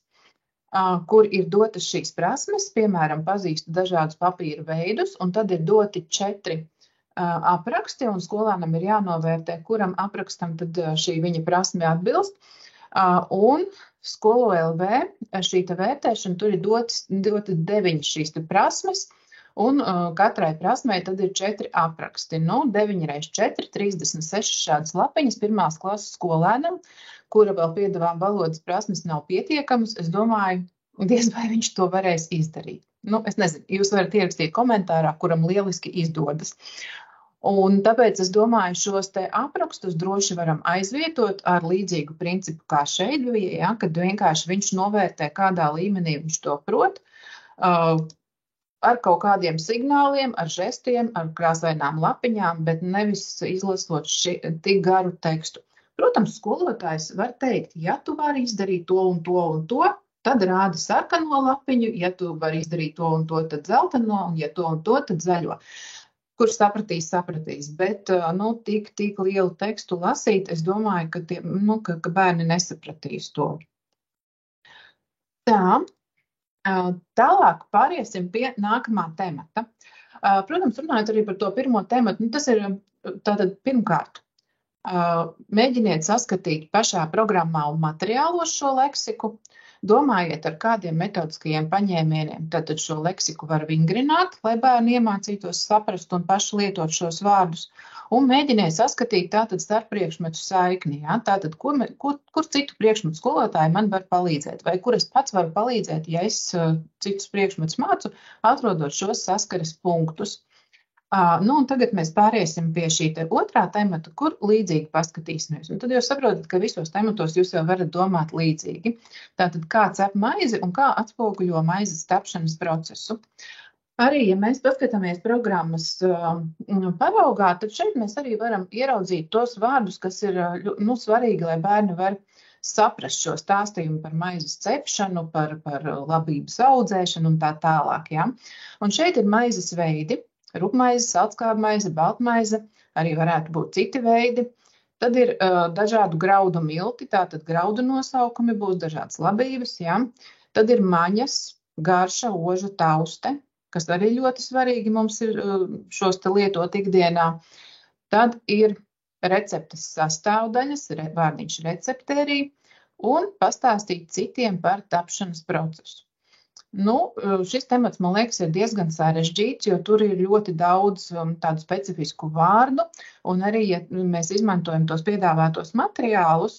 kur ir dotas šīs prasmes, piemēram, pazīstu dažādus papīra veidus, un tad ir doti 4 apraksti, un skolānam ir jānovērtē, kuram aprakstam tad šī viņa prasme atbilst. Un Skolo LV šī vērtēšana, tur ir doti 9 šīs prasmes, un katrai prasmei tad ir 4 apraksti. 9 x 4, 36 šādas lapiņas 1. klases skolēnam, kura vēl piedāvā valodas prasmes nav pietiekamas. Es domāju, diez vai viņš to varēs izdarīt. Es nezinu, jūs varat ierakstīt komentārā, kuram lieliski izdodas. Un tāpēc es domāju, šos te aprakstus droši varam aizvietot ar līdzīgu principu kā šeit bija, ja, kad vienkārši viņš novērtē, kādā līmenī viņš to prot, ar kaut kādiem signāliem, ar žestiem, ar krāsainām lapiņām, bet nevis izlasot tik garu tekstu. Protams, skolotājs var teikt, ja tu vari izdarīt to un to un to, tad rāda sarkano lapiņu, ja tu vari izdarīt to un to, tad zeltano, un ja to un to, tad zaļo. Kurš sapratīs, bet tik lielu tekstu lasīt, es domāju, ka bērni nesapratīs to. Tā, tālāk pāriesim pie nākamā temata. Protams, runājot arī par to pirmo tematu, tas ir tātad pirmkārt. Mēģiniet saskatīt pašā programmā un materiālos šo leksiku. Domājiet, ar kādiem metodiskajiem paņēmieniem tātad šo leksiku var vingrināt, lai bērni iemācītos saprast un paši lietot šos vārdus. Un mēģiniet saskatīt tātad starppriekšmetu saikni. Ja? Tātad, kur citu priekšmetu skolotāji man var palīdzēt? Vai kur es pats varu palīdzēt, ja es citus priekšmetus mācu, atrodot šos saskares punktus? Un tagad mēs pāriesim pie šī otrā temata, kur līdzīgi paskatīsimies. Un tad jūs saprotat, ka visos tematos jūs jau varat domāt līdzīgi. Tātad, kā cep maizi un kā atspoguļo maizes tapšanas procesu. Arī, ja mēs paskatāmies programmas paraugā, tad šeit mēs arī varam ieraudzīt tos vārdus, kas ir svarīgi, lai bērni var saprast šo stāstījumu par maizes cepšanu, par labības audzēšanu un tā tālāk. Ja? Un šeit ir maizes veidi. Rupmaize, saltskābmaize, baltmaize, arī varētu būt citi veidi. Tad ir dažādu graudu milti, tātad graudu nosaukumi, būs dažādas labības. Ja? Tad ir maņas, garša, oža, tauste, kas arī ļoti svarīgi mums ir šos te lietot ikdienā. Tad ir receptes sastāvdaļas, vārdiņš receptērija, un pastāstīt citiem par tapšanas procesu. Šis temats, man liekas, ir diezgan sarežģīts, jo tur ir ļoti daudz tādu specifisku vārdu, un arī, ja mēs izmantojam tos piedāvātos materiālus,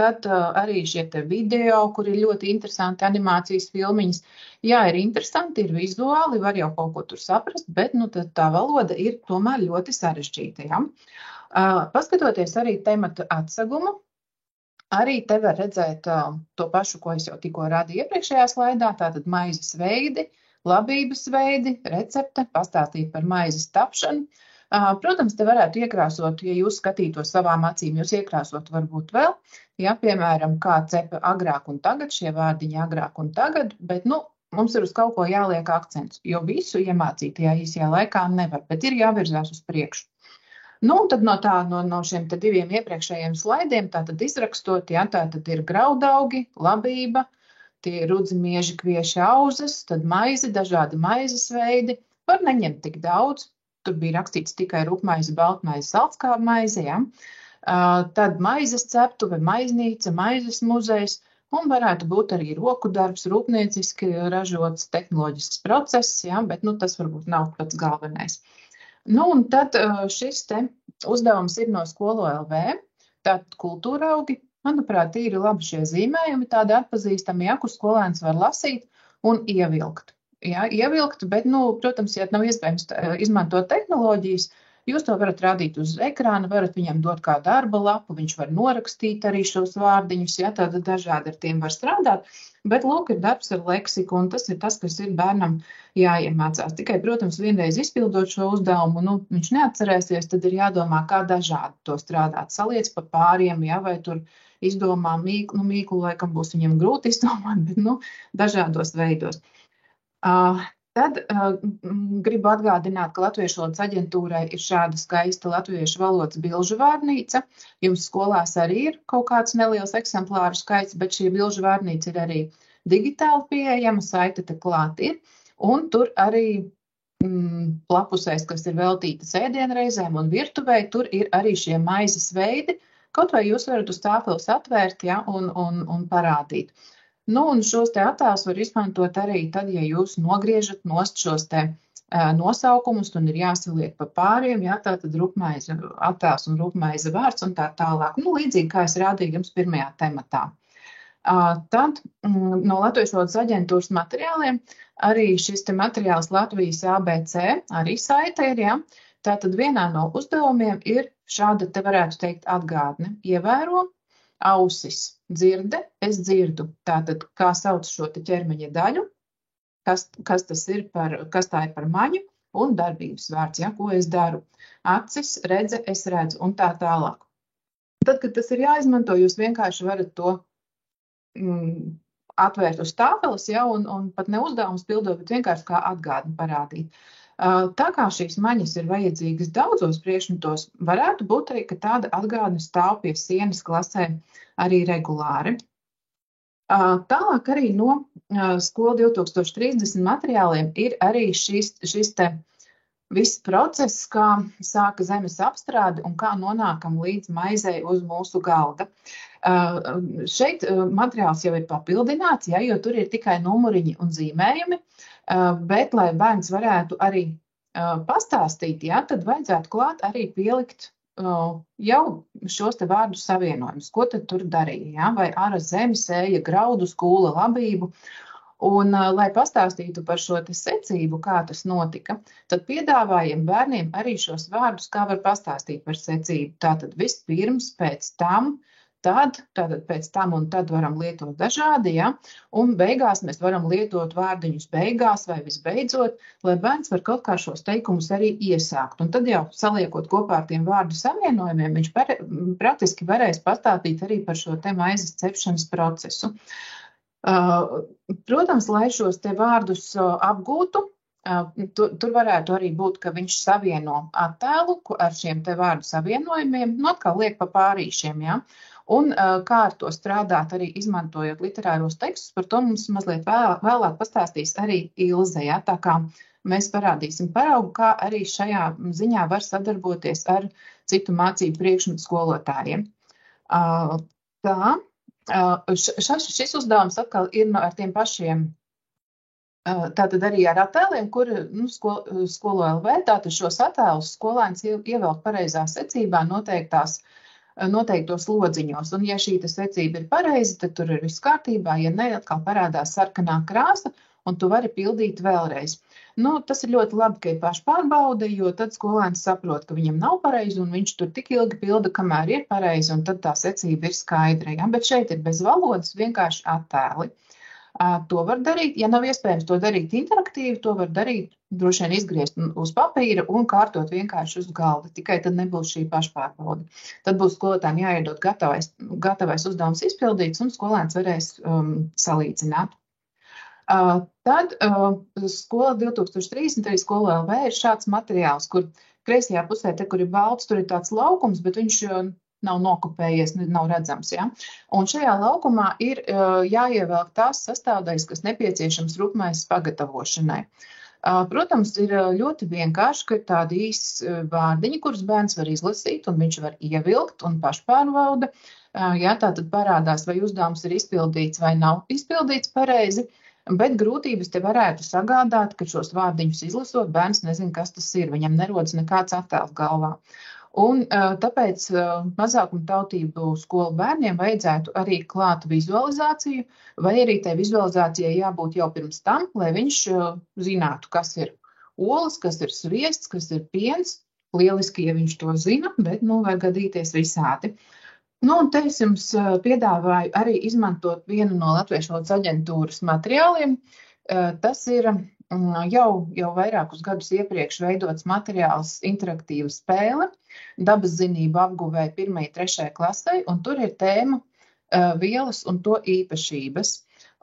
tad arī šie te video, kur ir ļoti interesanti animācijas filmiņas, jā, ir interesanti, ir vizuāli, var jau kaut ko tur saprast, bet tā valoda ir tomēr ļoti sarežģīta. Ja? Paskatoties arī temata atsegumu, arī te var redzēt to pašu, ko es jau tikko rādīju iepriekšējā slaidā, tātad maizes veidi, labības veidi, recepte, pastāstīt par maizes tapšanu. Protams, te varētu iekrāsot, ja jūs skatītos savām acīm, jūs iekrāsot varbūt vēl, ja, piemēram, kā cepa agrāk un tagad, šie vārdiņi agrāk un tagad, bet, mums ir uz kaut ko jāliek akcents, jo visu iemācīt tajā īsajā laikā nevar, bet ir jāvirzās uz priekšu. Un tad no šiem te 2 iepriekšējiem slaidiem, tātad izrakstot, ja, tātad ir graudaugi, labība, tie ir rudzi, mieži, kvieši, auzas, tad maize, dažādi maizes veidi, var neņemt tik daudz, tur bija rakstīts tikai rupmaize, baltmaize, saltskābmaize, ja. Tad maizes ceptuve, maiznīca, maizes muzejs, un varētu būt arī roku darbs, rūpnieciski ražots tehnoloģisks process, ja, bet tas varbūt nav pats galvenais. Un tad šis te uzdevums ir no Skolo LV, tātad kultūraugi, manuprāt, ir labi šie zīmējumi, tādi atpazīstami, ja, kur skolēns var lasīt un ievilkt. Ja, ievilkt, bet, protams, ja nav iespējams izmantot tehnoloģijas, jūs to varat rādīt uz ekrāna, varat viņam dot kā darba lapu, viņš var norakstīt arī šos vārdiņus, ja, tad dažādi ar tiem var strādāt, bet, lūk, ir darbs ar leksiku, un tas ir tas, kas ir bērnam jāiemācās. Tikai, protams, vienreiz izpildot šo uzdevumu, viņš neatcerēsies, tad ir jādomā, kā dažādi to strādāt. Saliec pa pāriem, ja, vai tur izdomā mīklu, mīklu laikam būs viņam grūti izdomāt, bet, dažādos veidos. Tad gribu atgādināt, ka Latviešu valodas aģentūrai ir šāda skaista latviešu valodas bilžu vārnīca. Jums skolās arī ir kaut kāds neliels eksemplāru skaits, bet šī bilžu vārnīca ir arī digitāli pieejama, saite te klāt ir. Un tur arī lapusēs, kas ir veltītas ēdienreizēm un virtuvei, tur ir arī šie maizes veidi. Kaut vai jūs varat uz tāfeles atvērt, ja, un parādīt. Nu, un šos te attēlus var izmantot arī tad, ja jūs nogriežat nost šos te nosaukumus un ir jāsaliek pa pāriem, jā, tātad rupmaize attēls un rupmaize vārds un tā tālāk. Nu, līdzīgi kā es rādīju jums pirmajā tematā. Tad no Latviešu valodas aģentūras materiāliem arī šis te materiāls Latvijas ABC, arī saite ir, jā. Tātad vienā no uzdevumiem ir šāda, te varētu teikt, atgādne. Ievēro, ausis, dzirde, es dzirdu. Tātad, kā sauc šo te ķermeņa daļu, kas tas ir kas tā ir par maņu un darbības vārds, ja, ko es daru. Acis, redze, es redzu un tā tālāk. Tad, kad tas ir jāizmanto, jūs vienkārši varat to atvērt uz tāfeles, ja, un pat ne uzdevumus pildot, bet vienkārši kā atgādni parādīt. Tā kā šīs maņas ir vajadzīgas daudzos priekšmetos, varētu būt arī, ka tāda atgādne stāv pie sienas klasē arī regulāri. Tālāk arī no Skola 2030 materiāliem ir arī šis te viss process, kā sāka zemes apstrāde un kā nonākam līdz maizei uz mūsu galda. Šeit materiāls jau ir papildināts, ja, jo tur ir tikai numuriņi un zīmējumi, bet, lai bērns varētu arī pastāstīt, ja, tad vajadzētu klāt arī pielikt jau šos te vārdu savienojumus, ko tad tur darīja, ja, vai ara zemi, sēja graudus, kūla labību. Un, lai pastāstītu par šo te secību, kā tas notika, tad piedāvājam bērniem arī šos vārdus, kā var pastāstīt par secību. Tātad vispirms, pēc tam, tātad pēc tam un tad varam lietot dažādi, ja? Un beigās mēs varam lietot vārdiņus beigās vai visbeidzot, lai bērns var kaut kā šos teikumus arī iesākt. Un tad jau saliekot kopā ar tiem vārdu savienojumiem, viņš praktiski varēs pastāstīt arī par šo te maizes cepšanas procesu. Protams, lai šos te vārdus apgūtu, tur varētu arī būt, ka viņš savieno attēlu ar šiem te vārdu savienojumiem, nu atkal liek pa pārīšiem, ja? Un kā ar to strādāt arī izmantojot literāros tekstus, par to mums mazliet vēlāk pastāstīs arī Ilze, ja? Tā kā mēs parādīsim paraugu, kā arī šajā ziņā var sadarboties ar citu mācību priekšmetu skolotājiem. Šis uzdevums atkal ir ar tiem pašiem, tātad arī ar attēliem, kur skolo LV, tātad šos attēlus skolēns ievelk pareizā secībā noteiktos lodziņos. Un ja šī secība ir pareiza, tad tur ir viss kārtībā, ja ne, atkal parādās sarkanā krāsa, un tu vari pildīt vēlreiz. Nu, tas ir ļoti labi, ka ir pašpārbaude, jo tad skolēns saprot, ka viņam nav pareizi, un viņš tur tik ilgi pilda, kamēr ir pareizi, un tad tā secība ir skaidra. Ja? Bet šeit ir bez valodas vienkārši attēli. To var darīt, ja nav iespējams to darīt interaktīvi, to var darīt, droši vien izgriezt uz papīra un kārtot vienkārši uz galda. Tikai tad nebūs šī pašpārbaude. Tad būs skolotājiem jāiedod gatavais uzdevums izpildīts, un skolēns varēs salīdzināt. Tad Skola 2030 arī Skola LV ir šāds materiāls, kur kreisajā pusē, te, kur ir balts, tur ir tāds laukums, bet viņš nav nokopējies, nav redzams. Ja? Un šajā laukumā ir jāievelk tās sastāvdaļas, kas nepieciešams rupmaizes pagatavošanai. Protams, ir ļoti vienkārši, ka ir tādi īsi vārdiņi, kurus bērns var izlasīt, un viņš var ievilkt un pašpārbauda. Ja, tātad parādās, vai uzdevums ir izpildīts vai nav izpildīts pareizi. Bet grūtības te varētu sagādāt, ka šos vārdiņus izlasot, bērns nezin, kas tas ir, viņam nerodas nekāds attēls galvā. Un tāpēc mazākuma tautību skolu bērniem vajadzētu arī klāt vizualizāciju, vai arī tai vizualizācijai jābūt jau pirms tam, lai viņš zinātu, kas ir olas, kas ir sviests, kas ir piens. Lieliski, ja viņš to zina, bet var gadīties visādi. Nu, un te es jums piedāvāju arī izmantot vienu no Latviešu valodas aģentūras materiāliem. Tas ir jau vairākus gadus iepriekš veidots materiāls interaktīva spēle, dabas zinību apguvēja 1. 3. klasei, un tur ir tēma vielas un to īpašības.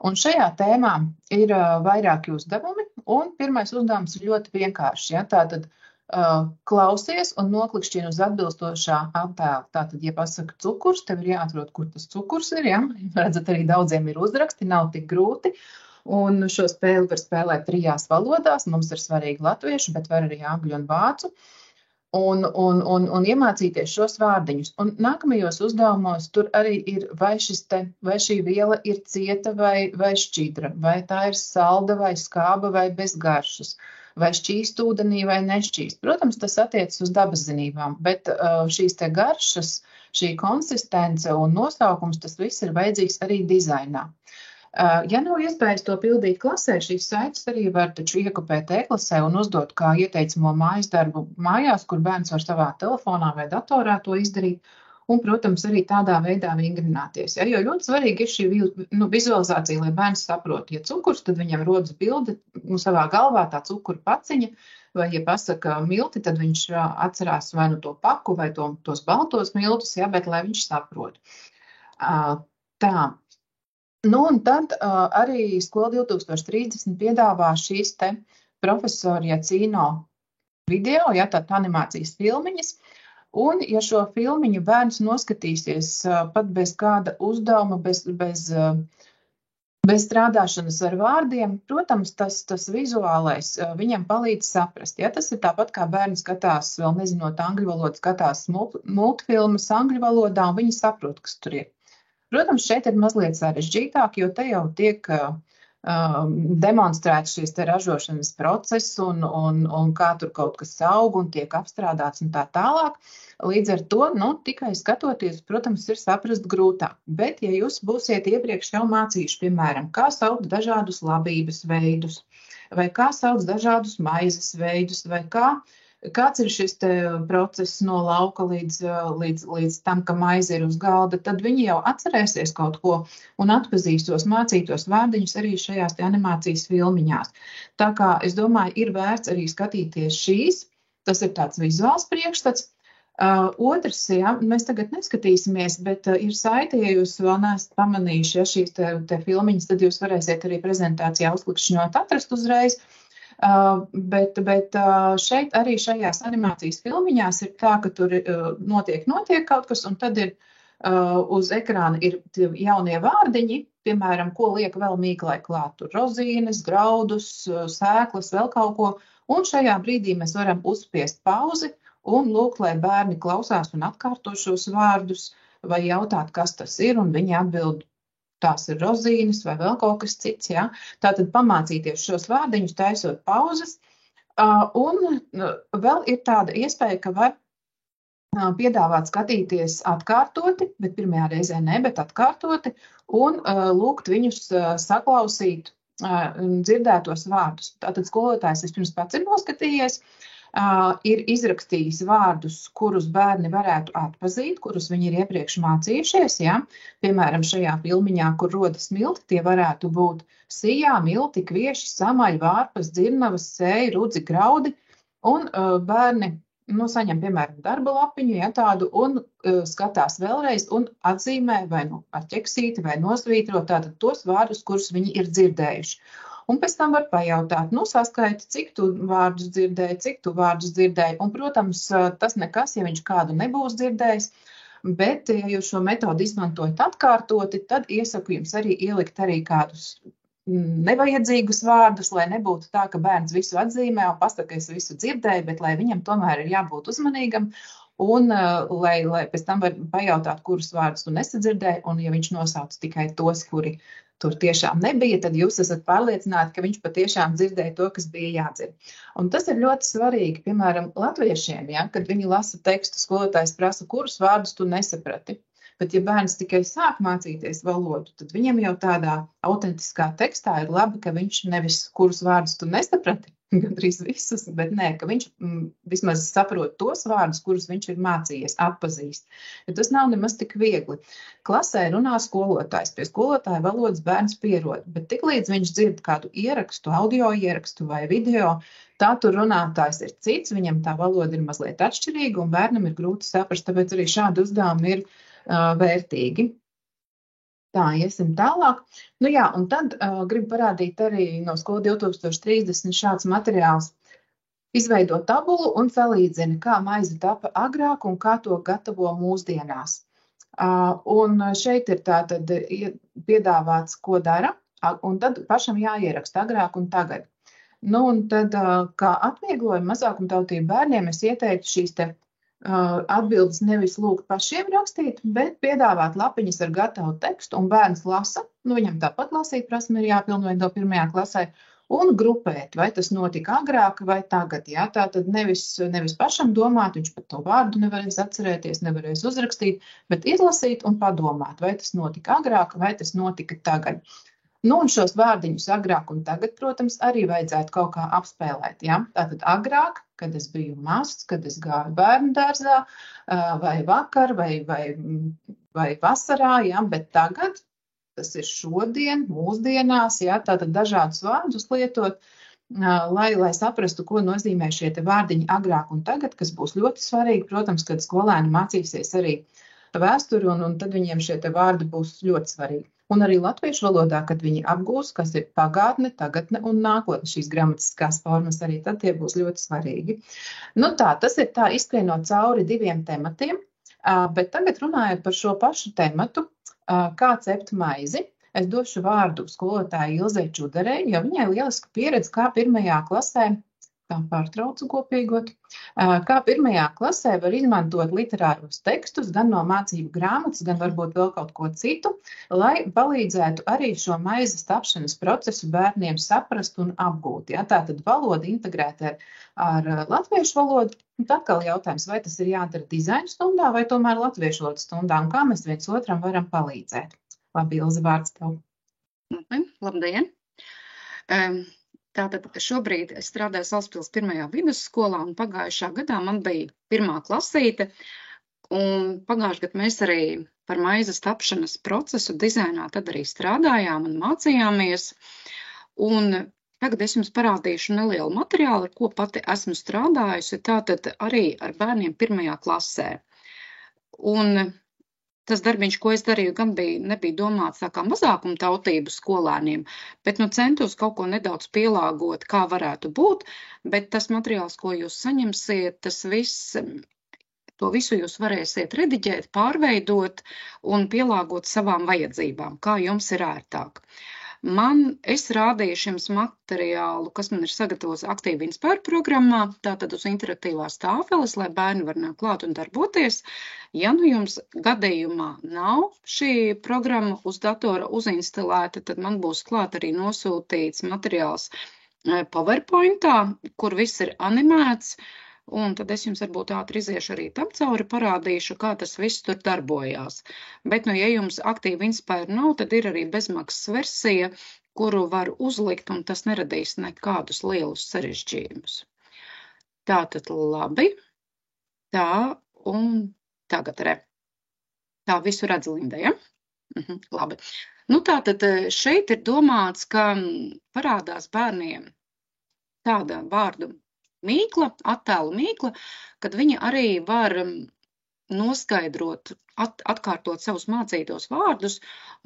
Un šajā tēmā ir vairāki uzdevumi, Un pirmais uzdevums ir ļoti vienkāršs. Ja? Tātad klausies un noklikšķini uz atbilstošā attēla. Tātad, ja pasaka cukurs, tev ir jāatrod, kur tas cukurs ir. Ja? Redzat, arī daudziem ir uzraksti, nav tik grūti. Un šo spēli var spēlēt 3 valodās. Mums ir svarīgi latviešu, bet var arī angļu un vācu. Un iemācīties šos vārdiņus. Un nākamajos uzdevumos tur arī ir, vai šī viela ir cieta vai šķidra, vai tā ir salda vai skāba vai bez garšas, vai šķīst ūdenī vai nešķīst. Protams, tas attiecas uz dabas zinībām, bet šīs te garšas, šī konsistence un nosaukums, tas viss ir vajadzīgs arī dizainā. Ja nav iespējas to pildīt klasē, šīs saites arī var taču iekopēt e-klasē un uzdot kā ieteicamo mājas darbu mājās, kur bērns var savā telefonā vai datorā to izdarīt. Un, protams, arī tādā veidā vingrināties. Ja? Jo ļoti svarīgi ir šī vizualizācija, lai bērns saprot, ja cukurs, tad viņam rodas bilde savā galvā tā cukura paciņa, vai, ja pasaka milti, tad viņš atcerās vai nu to paku vai tos baltos miltus, ja, bet lai viņš saprot. Tā. Nu, un tad arī Skola 2030 piedāvā šīs te profesori Jacīno video, ja, tātad animācijas filmiņas. Un, ja šo filmiņu bērns noskatīsies pat bez kāda uzdevuma, bez strādāšanas ar vārdiem, protams, tas vizuālais viņam palīdz saprast. Ja, tas ir tāpat kā bērns skatās, vēl nezinot angļu valodu, skatās multfilmas angļu valodā, un viņi saprot, kas tur ir. Protams, šeit ir mazliet sarežģītāk, jo te jau tiek demonstrēts šīs te ražošanas process un kā tur kaut kas aug un tiek apstrādāts un tā tālāk. Līdz ar to, tikai skatoties, protams, ir saprast grūtāk. Bet, ja jūs būsiet iepriekš jau mācījuši, piemēram, kā sauc dažādus labības veidus, vai kā sauc dažādus maizes veidus, vai kāds ir šis te process no lauka līdz tam, ka maize ir uz galda, tad viņi jau atcerēsies kaut ko un atpazīstos mācītos vārdiņus arī šajās te animācijas filmiņās. Tā kā, es domāju, ir vērts arī skatīties šīs. Tas ir tāds vizuāls priekšstats. Otrs, ja, mēs tagad neskatīsimies, bet ir saite, ja jūs vēl neesat pamanījuši, ja šīs te filmiņas, tad jūs varēsiet arī prezentācijā uzklikšķinot atrast uzreiz. Bet šeit arī šajās animācijas filmiņās ir tā, ka tur notiek kaut kas, un tad ir uz ekrāna ir jaunie vārdiņi, piemēram, ko liek vēl mīklai klāt. Tur rozīnes, graudus, sēklas, vēl kaut ko, un šajā brīdī mēs varam uzspiest pauzi un lūgt, lai bērni klausās un atkārto šos vārdus, vai jautāt, kas tas ir, un viņi atbild. Tās ir rozīnes vai vēl kaut kas cits, ja? Tātad pamācīties šos vārdiņus, taisot pauzes. Un vēl ir tāda iespēja, ka var piedāvāt skatīties atkārtoti, bet pirmajā reizē ne, bet atkārtoti, un lūgt viņus saklausīt dzirdētos vārdus. Tātad skolotājs vispirms pats ir noskatījies, ir izrakstījis vārdus, kurus bērni varētu atpazīt, kurus viņi ir iepriekš mācījušies. Ja? Piemēram, šajā filmiņā, kur rodas milti, tie varētu būt sijā, milti, kvieši, samaļi, vārpas, dzirnavas, sēji, rudzi, graudi. Un bērni saņem, piemēram, darba lapiņu, ja, tādu, un skatās vēlreiz un atzīmē vai ar ķeksīti vai nosvītro tātad tos vārdus, kurus viņi ir dzirdējuši. Un pēc tam var pajautāt, saskaiti, cik tu vārdus dzirdēji, un, protams, tas nekas, ja viņš kādu nebūs dzirdējis, bet, ja jūs šo metodu izmantojat atkārtoti, tad iesaku jums arī ielikt arī kādus nevajadzīgus vārdus, lai nebūtu tā, ka bērns visu atzīmē un pasaka, es visu dzirdēju, bet lai viņam tomēr ir jābūt uzmanīgam, un lai pēc tam var pajautāt, kurus vārdus tu nesadzirdēji, un ja viņš nosauc tikai tos, kuri tur tiešām nebija, tad jūs esat pārliecināti, ka viņš patiešām dzirdēja to, kas bija jādzird. Un tas ir ļoti svarīgi, piemēram, latviešiem, ja, kad viņi lasa tekstu, skolotājs prasa, kurus vārdus tu nesaprati. Bet, ja bērns tikai sāk mācīties valodu, tad viņam jau tādā autentiskā tekstā ir labi, ka viņš nevis kurus vārdus tu nesaprati, gandrīz visus, bet nē, ka viņš vismaz saprot tos vārdus, kurus viņš ir mācījies, atpazīst. Jo tas nav nemaz tik viegli. Klasē runā skolotājs, pie skolotāja valodas bērns pierod, bet tiklīdz viņš dzird kādu ierakstu, audio ierakstu vai video, tā tur runātājs ir cits, viņam tā valoda ir mazliet atšķirīga un bērnam ir grūti saprast, tāpēc arī šādi uzdevumi ir vērtīgi. Tā, iesim tālāk. Nu jā, un tad gribu parādīt arī no Skola 2030 šāds materiāls. Izveido tabulu un salīdzina, kā maize tapa agrāk un kā to gatavo mūsdienās. Un šeit ir tātad piedāvāts, ko dara, un tad pašam jāieraksta agrāk un tagad. Nu, un tad, kā atvieglojumu mazākumtautību bērniem, es ieteiktu šīs te atbildes nevis lūgt pašiem rakstīt, bet piedāvāt lapiņas ar gatavu tekstu, un bērns lasa, nu viņam tāpat lasīt prasme ir jāpilnveido 1. klasē, un grupēt, vai tas notika agrāk vai tagad. Jā? Tā tad nevis pašam domāt, viņš pat to vārdu nevarēs atcerēties, nevarēs uzrakstīt, bet izlasīt un padomāt, vai tas notika agrāk vai tas notika tagad. Nu, un šos vārdiņus agrāk un tagad, protams, arī vajadzētu kaut kā apspēlēt. Ja? Tātad agrāk, kad es biju mazs, kad es gāju bērnu dārzā, vai vakar, vai vasarā, ja? Bet tagad, tas ir šodien, mūsdienās, ja? Tātad dažādus vārdus lietot, lai saprastu, ko nozīmē šie te vārdiņi agrāk un tagad, kas būs ļoti svarīgi, protams, kad skolēni mācīsies arī vēsturi, un tad viņiem šie te vārdi būs ļoti svarīgi. Un arī latviešu valodā, kad viņi apgūs, kas ir pagātne, tagadne un nākotne, šīs gramatiskās formas, arī tad tie būs ļoti svarīgi. Nu tā, tas ir tā izskrienot cauri 2 tematiem, bet tagad runājot par šo pašu tematu, kā cept maizi, es došu vārdu skolotāju Ilzei Čudarei, jo viņai lieliska pieredze, kā 1. klasē, kā pārtraucu kopīgot, kā 1. klasē var izmantot literāros tekstus, gan no mācību grāmatas, gan varbūt vēl kaut ko citu, lai palīdzētu arī šo maizes tapšanas procesu bērniem saprast un apgūt. Ja? Tātad valoda integrēta ar latviešu valodu. Un tad atkal jautājums, vai tas ir jādara dizaina stundā vai tomēr latviešu valodas stundā, un kā mēs viens otram varam palīdzēt. Labi, Ilze, vārds tev. Labdien! Tātad šobrīd es strādāju Salaspils 1. vidusskolā, un pagājušā gadā man bija 1. klasīte, un pagājušajā gadā mēs arī par maizes tapšanas procesu dizainā tad arī strādājām un mācījāmies. Un tagad es jums parādīšu nelielu materiālu, ar ko pati esmu strādājusi, tātad arī ar bērniem 1. klasē. Un tas darbiņš, ko es darīju, gan nebija domāts tā kā mazākumtautību skolēniem, bet centos kaut ko nedaudz pielāgot, kā varētu būt, bet tas materiāls, ko jūs saņemsiet, to visu jūs varēsiet rediģēt, pārveidot un pielāgot savām vajadzībām, kā jums ir ērtāk. Es rādīšu jums materiālu, kas man ir sagatavots Aktīvi Inspire programmā, tātad uz interaktīvās tāfeles, lai bērni var nākt klāt un darboties. Ja nu jums gadījumā nav šī programma uz datora uzinstalēta, tad man būs klāt arī nosūtīts materiāls PowerPointā, kur viss ir animēts. Un tad es jums varbūt ātri iziešu arī tam cauri, parādīšu, kā tas viss tur darbojās. Bet, ja jums Aktīvi Inspire nav, tad ir arī bezmaksas versija, kuru var uzlikt, un tas neradīs nekādus lielus sarežģījumus. Tātad labi. Tā, un tagad Tā visu redz, Linda, ja? Labi. Nu, tātad šeit ir domāts, ka parādās bērniem tāda vārdu mīkla, attēlu mīkla, kad viņi arī var noskaidrot, atkārtot savus mācītos vārdus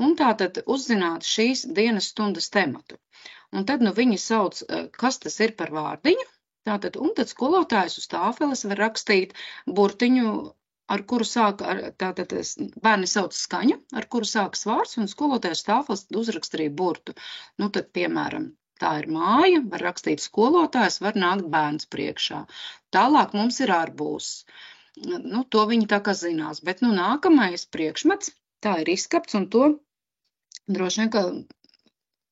un tātad uzzināt šīs dienas stundas tematu. Un tad viņi sauc, kas tas ir par vārdiņu, tātad, un tad skolotājs uz tāfeles var rakstīt burtiņu, ar kuru tātad bērni sauc skaņu, ar kuru sākas vārds, un skolotājs tāfeles uzrakst arī burtu. Nu tad, piemēram, tā ir māja, var rakstīt skolotājs, var nākt bērns priekšā. Tālāk mums ir ārbūs. Nu, to viņi tā kā zinās. Bet nākamais priekšmets, tā ir izskapts, un to droši vien, ka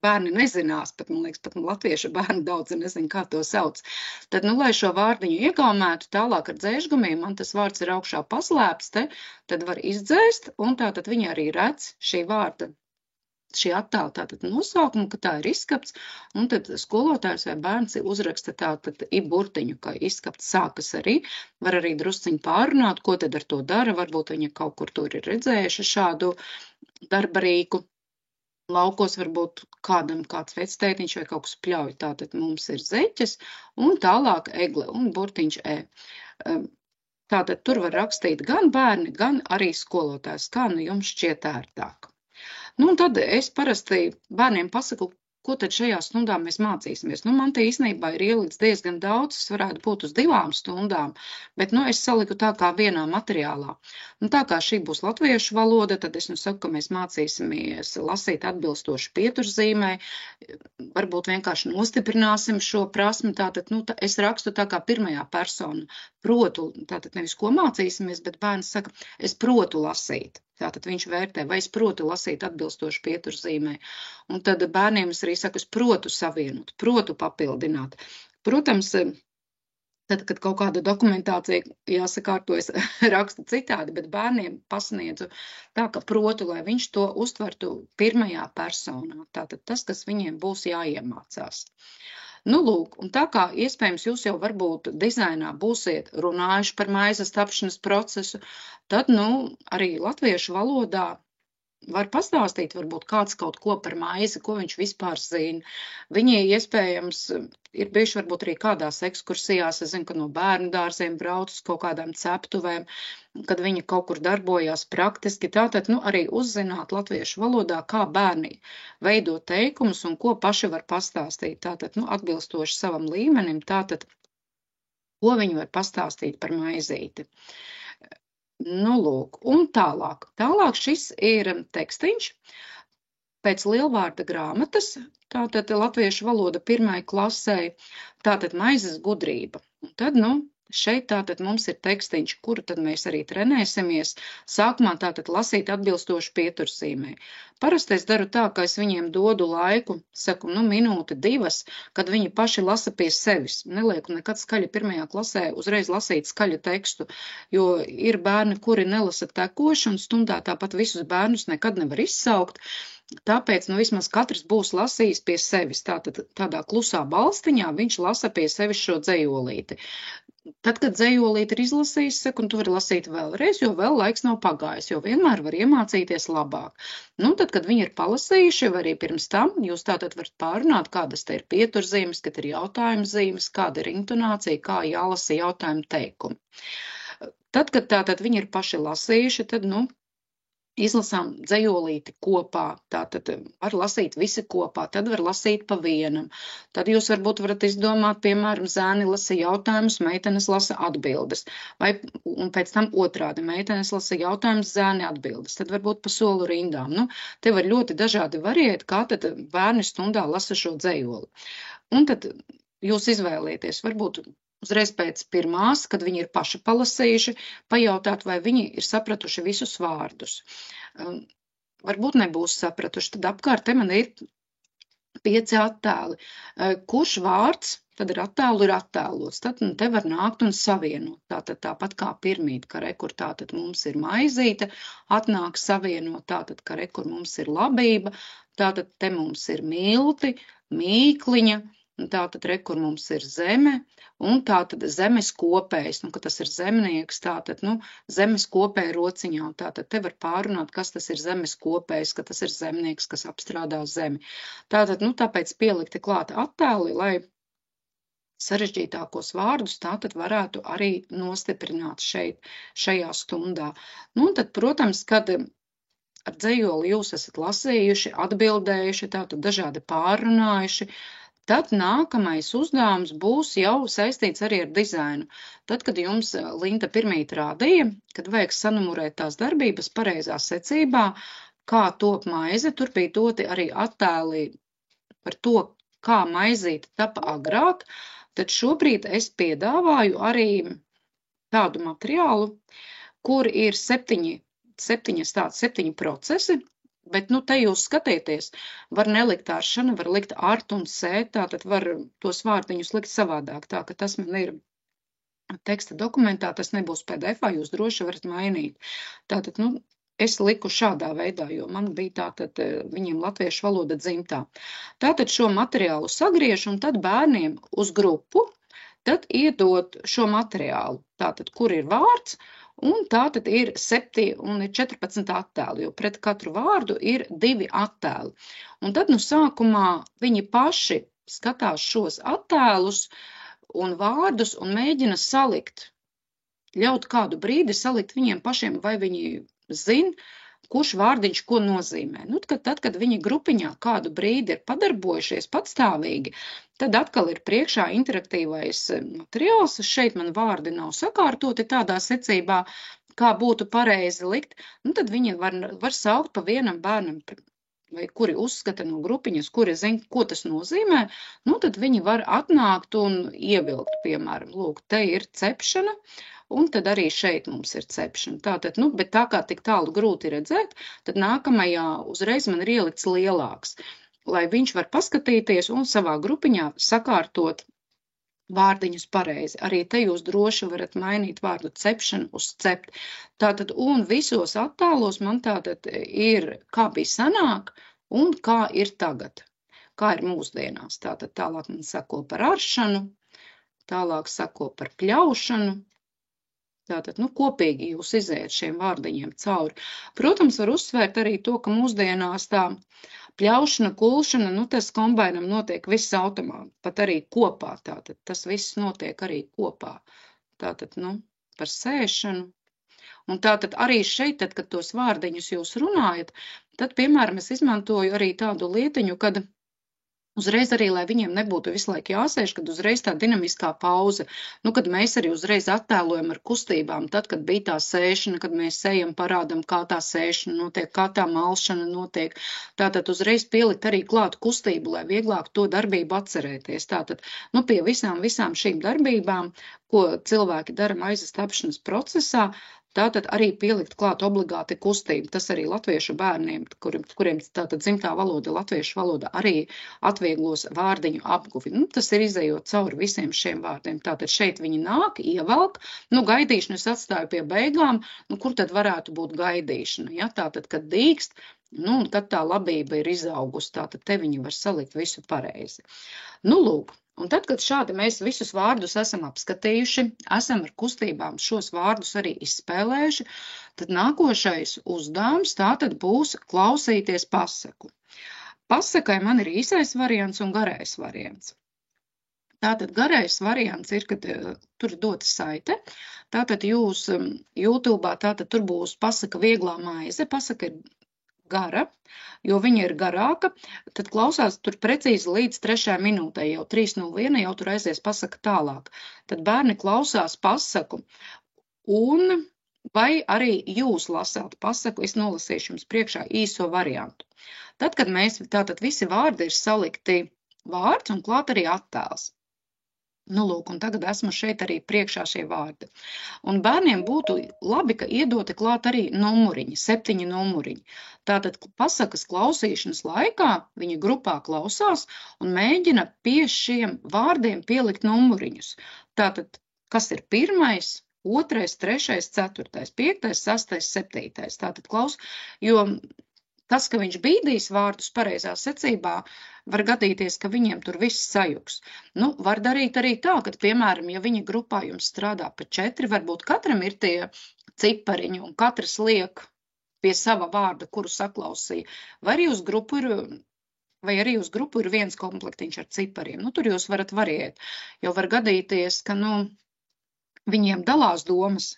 bērni nezinās, pat, man liekas, pat latviešu bērni daudz nezin, kā to sauc. Tad, lai šo vārdiņu iegaumētu tālāk ar dzēšgumiem, man tas vārds ir augšā paslēpts, tad var izdzēst, un tātad viņi arī redz šī vārda. Šī attēla tātad nosaukumu, ka tā ir izskapts, un tad skolotājs vai bērns uzraksta tātad burtiņu, ka izskapts sākas arī, var arī drusciņi pārunāt, ko tad ar to dara, varbūt viņa kaut kur tur ir redzējuši šādu darba rīku. Laukos varbūt kādam kāds vectētiņš vai kaut kas pļauj, tātad mums ir zeķes, un tālāk egle un burtiņš Tātad tur var rakstīt gan bērni, gan arī skolotājs, kā jums šķiet ērtāk. Nu, un tad es parasti bērniem pasaku, ko tad šajā stundā mēs mācīsimies. Nu, man te īstenībā ir ielikts diezgan daudz, tas varētu būt uz 2 stundām, bet, nu, es saliku tā kā vienā materiālā. Nu, tā kā šī būs latviešu valoda, tad es saku, ka mēs mācīsimies lasīt atbilstoši pieturzīmē, varbūt vienkārši nostiprināsim šo prasmi, tātad, nu, es rakstu tā kā pirmajā persona, protu, tātad nevis ko mācīsimies, bet bērns saka, es protu lasīt. Tātad viņš vērtē, vai es protu lasīt atbilstoši pieturzīmē. Un tad bērniem es arī saku, es protu savienot, protu papildināt. Protams, tad, kad kaut kāda dokumentācija jāsakārto, es rakstu citādi, bet bērniem pasniedzu tā, ka protu, lai viņš to uztvertu pirmajā personā. Tātad tas, kas viņiem būs jāiemācās. Nu, lūk, un tā kā iespējams jūs jau varbūt dizainā būsiet runājuši par maizes tapšanas procesu, tad, nu, arī latviešu valodā var pastāstīt varbūt kāds kaut ko par maizi, ko viņš vispār zina. Viņi iespējams ir bijuši varbūt arī kādās ekskursijās, es zinu, ka no bērnu dārziem brauc uz kaut kādām ceptuvēm, kad viņi kaut kur darbojās praktiski. Tātad, nu, arī uzzināt latviešu valodā, kā bērni veido teikumus un ko paši var pastāstīt. Tātad, nu, atbilstoši savam līmenim, tātad, ko viņi var pastāstīt par maizīti. Nu, lūk, un tālāk. Tālāk šis ir tekstiņš pēc lielvārda grāmatas, tātad latviešu valoda 1. klasē, tātad maizes gudrība. Un tad, nu, šeit tātad mums ir tekstiņš, kuru tad mēs arī trenēsimies. Sākumā tātad lasīt atbilstoši pieturzīmē. Parasti es daru tā, ka es viņiem dodu laiku, saku, nu, minūti, 2, kad viņi paši lasa pie sevis. Nelieku nekad skaļi 1. klasē uzreiz lasīt skaļu tekstu, jo ir bērni, kuri nelasa tekoši, un stundā tāpat visus bērnus nekad nevar izsaukt. Tāpēc, nu, vismaz katrs būs lasījis pie sevis. Tātad tādā klusā balstiņā viņš lasa pie sevis šo dzejolīti. Tad, kad dzejolīti ir izlasījis, saku, un tu vari lasīt vēlreiz, jo vēl laiks nav pagājis, jo vienmēr var iemācīties labāk. Nu, tad, kad viņi ir palasījuši, vai arī pirms tam, jūs tātad varat pārunāt, kādas te ir pieturzīmes, kad ir jautājuma zīmes, kāda ir intonācija, kā jālasa jautājumu teikumi. Tad, kad tātad viņi ir paši lasījuši, tad, nu, izlasām dzejolīti kopā, tātad var lasīt visi kopā, tad var lasīt pa vienam. Tad jūs varbūt varat izdomāt, piemēram, zēni lasa jautājumus, meitenes lasa atbildes. Un pēc tam otrādi, meitenes lasa jautājumus, zēni atbildes. Tad varbūt pa solu rindām. Nu, te var ļoti dažādi variēti, kā tad bērni stundā lasa šo dzejoli. Un tad jūs izvēlieties, varbūt uzreiz pēc 1, kad viņi ir paši palasījuši, pajautāt, vai viņi ir sapratuši visus vārdus. Varbūt nebūs sapratuši, tad apkārt te man ir 5 attēli. Kurš vārds, tad ir attēlots, tad te var nākt un savienot. Tātad tāpat kā pirmīt, ka rekur tātad mums ir maizīte, atnāk savienot, tātad ka rekur mums ir labība, tātad te mums ir milti, mīkliņa, tātad rekur mums ir zeme, un tātad zemes kopējs, nu, ka tas ir zemnieks, tātad, nu, zemes kopēja rociņā, un tātad te var pārunāt, kas tas ir zemes kopējs, ka tas ir zemnieks, kas apstrādā zemi. Tātad, nu, tāpēc pielikti klāt attēli, lai sarežģītākos vārdus tātad varētu arī nostiprināt šajā stundā. Nu, un tad, protams, kad ar dzejoli jūs esat lasījuši, atbildējuši, tātad dažādi pārunājuši, tad nākamais uzdevums būs jau saistīts arī ar dizainu. Tad, kad jums Linta pirmīt rādīja, kad vajag sanumurēt tās darbības pareizā secībā, kā top maize, tur bija doti arī attēli par to, kā maizīte tapa agrāk, tad šobrīd es piedāvāju arī tādu materiālu, kur ir 7 procesi, bet, nu, te jūs skatieties, var nelikt āršana, var likt art un sēt, tātad var tos vārdiņus likt savādāk, tā ka tas man ir teksta dokumentā, tas nebūs PDF-ā, jūs droši varat mainīt. Tātad, nu, es liku šādā veidā, jo man bija tātad viņiem latviešu valoda dzimtā. Tātad šo materiālu sagriež un tad bērniem uz grupu, tad iedot šo materiālu, tātad, kur ir vārds, un tātad ir 7 un 14 attēli, jo pret katru vārdu ir 2 attēli. Un tad, nu, sākumā viņi paši skatās šos attēlus un vārdus un mēģina salikt, ļaut kādu brīdi salikt viņiem pašiem, vai viņi zin, kurš vārdiņš ko nozīmē. Nu, tad, kad viņi grupiņā kādu brīdi ir padarbojušies patstāvīgi, tad atkal ir priekšā interaktīvais materiāls. Šeit man vārdi nav sakārtoti tādā secībā, kā būtu pareizi likt. Nu, tad viņi var saukt pa vienam bērnam, vai kuri uzskata no grupiņas, kuri zina, ko tas nozīmē, nu, tad viņi var atnākt un ievilkt, piemēram, lūk, te ir cepšana, un tad arī šeit mums ir cepšana. Tātad, nu, bet tā kā tik tālu grūti redzēt, tad nākamajā uzreiz man ir ielikts lielāks, lai viņš var paskatīties un savā grupiņā sakārtot vārdiņus pareizi. Arī te jūs droši varat mainīt vārdu cepšanu uz cept. Tātad, un visos attēlos man tātad ir, kā bija senāk un kā ir tagad, kā ir mūsdienās. Tātad tālāk man sako par aršanu, tālāk sako par pļaušanu. Tātad, nu, kopīgi jūs iziet šiem vārdiņiem cauri. Protams, var uzsvērt arī to, ka mūsdienās tā pļaušana, kulšana, nu, tas kombainam notiek viss automāti, pat arī kopā, tātad tas viss notiek arī kopā. Tātad, nu, par sēšanu. Un tātad arī šeit, tad, kad tos vārdiņus jūs runājat, tad, piemēram, es izmantoju arī tādu lietiņu, kad uzreiz arī, lai viņiem nebūtu visu laiku jāsēž, kad uzreiz tā dinamiskā pauze, nu, kad mēs arī uzreiz attēlojam ar kustībām, tad, kad bija tā sēšana, kad mēs ejam parādam, kā tā sēšana notiek, kā tā malšana notiek, tātad uzreiz pielikt arī klāt kustību, lai vieglāk to darbību atcerēties. Tātad, nu, pie visām šīm darbībām, ko cilvēki dara maizes tapšanas procesā, tātad arī pielikt klāt obligāti kustību. Tas arī latviešu bērniem, kuriem tātad dzimtā valoda, latviešu valoda, arī atvieglos vārdiņu apguvi. Nu, tas ir izejot cauri visiem šiem vārdiem. Tātad šeit viņi nāk, ievelk, nu, gaidīšanu es atstāju pie beigām, nu, kur tad varētu būt gaidīšana? Ja? Tātad, kad dīkst, nu, un kad tā labība ir izaugusi, tātad te viņi var salikt visu pareizi. Nu, lūk. Un tad, kad šādi mēs visus vārdus esam apskatījuši, esam ar kustībām šos vārdus arī izspēlējuši, tad nākošais uzdevums tātad būs klausīties pasaku. Pasakai man ir īsais variants un garais variants. Tātad garais variants ir, kad tur ir dota saite, tātad jūs YouTube'ā, tātad tur būs pasaka vieglā maize, pasaka ir gara, jo viņa ir garāka, tad klausās tur precīzi līdz 3. minūtē, jau 3:01 jau tur aizies pasaka tālāk. Tad bērni klausās pasaku, un vai arī jūs lasāt pasaku, es nolasīšu jums priekšā īso variantu. Tad, kad mēs, tātad visi vārdi ir salikti vārds un klāt arī attēls. Nu, lūk, un tagad esmu šeit arī priekšā šie vārdi. Un bērniem būtu labi, ka iedoti klāt arī numuriņi, 7 numuriņi. Tātad pasakas klausīšanas laikā viņi grupā klausās un mēģina pie šiem vārdiem pielikt numuriņus. Tātad, kas ir 1., 2., 3., 4., 5., 6., 7. Tātad klaus, jo tas, ka viņš bīdīs vārdus pareizā secībā, var gadīties, ka viņiem tur viss sajuks. Nu, var darīt arī tā, ka, piemēram, ja viņa grupā jums strādā pa 4, varbūt katram ir tie cipariņi un katrs liek pie sava vārda, kuru saklausīja. Vai arī uz grupu ir viens komplektiņš ar cipariem. Nu, tur jūs varat variēt, jo var gadīties, ka, nu, viņiem dalās domas,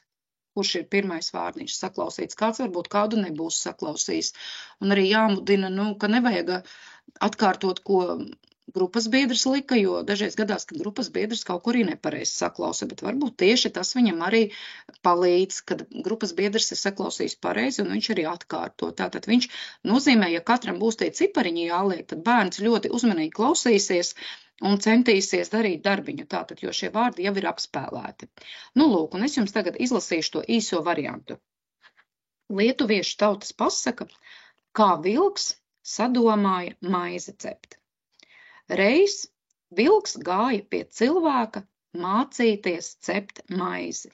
kurš ir pirmais vārdiņš saklausīts, kāds varbūt kādu nebūs saklausījis. Un arī jāmudina, nu, ka nevajag atkārtot, ko grupas biedrs lika, jo dažreiz gadās, ka grupas biedrs kaut kur arī nepareizi saklausa, bet varbūt tieši tas viņam arī palīdz, kad grupas biedrs ir saklausījis pareizi un viņš arī atkārto. Tātad viņš nozīmē, ja katram būs tie cipariņi jāliek, tad bērns ļoti uzmanīgi klausīsies un centīsies darīt darbiņu, tātad, jo šie vārdi jau ir apspēlēti. Nu, lūk, un es jums tagad izlasīšu to īso variantu. Lietuviešu tautas pasaka, kā vilks sadomāja maizi cept. Reiz vilks gāja pie cilvēka mācīties cept maizi.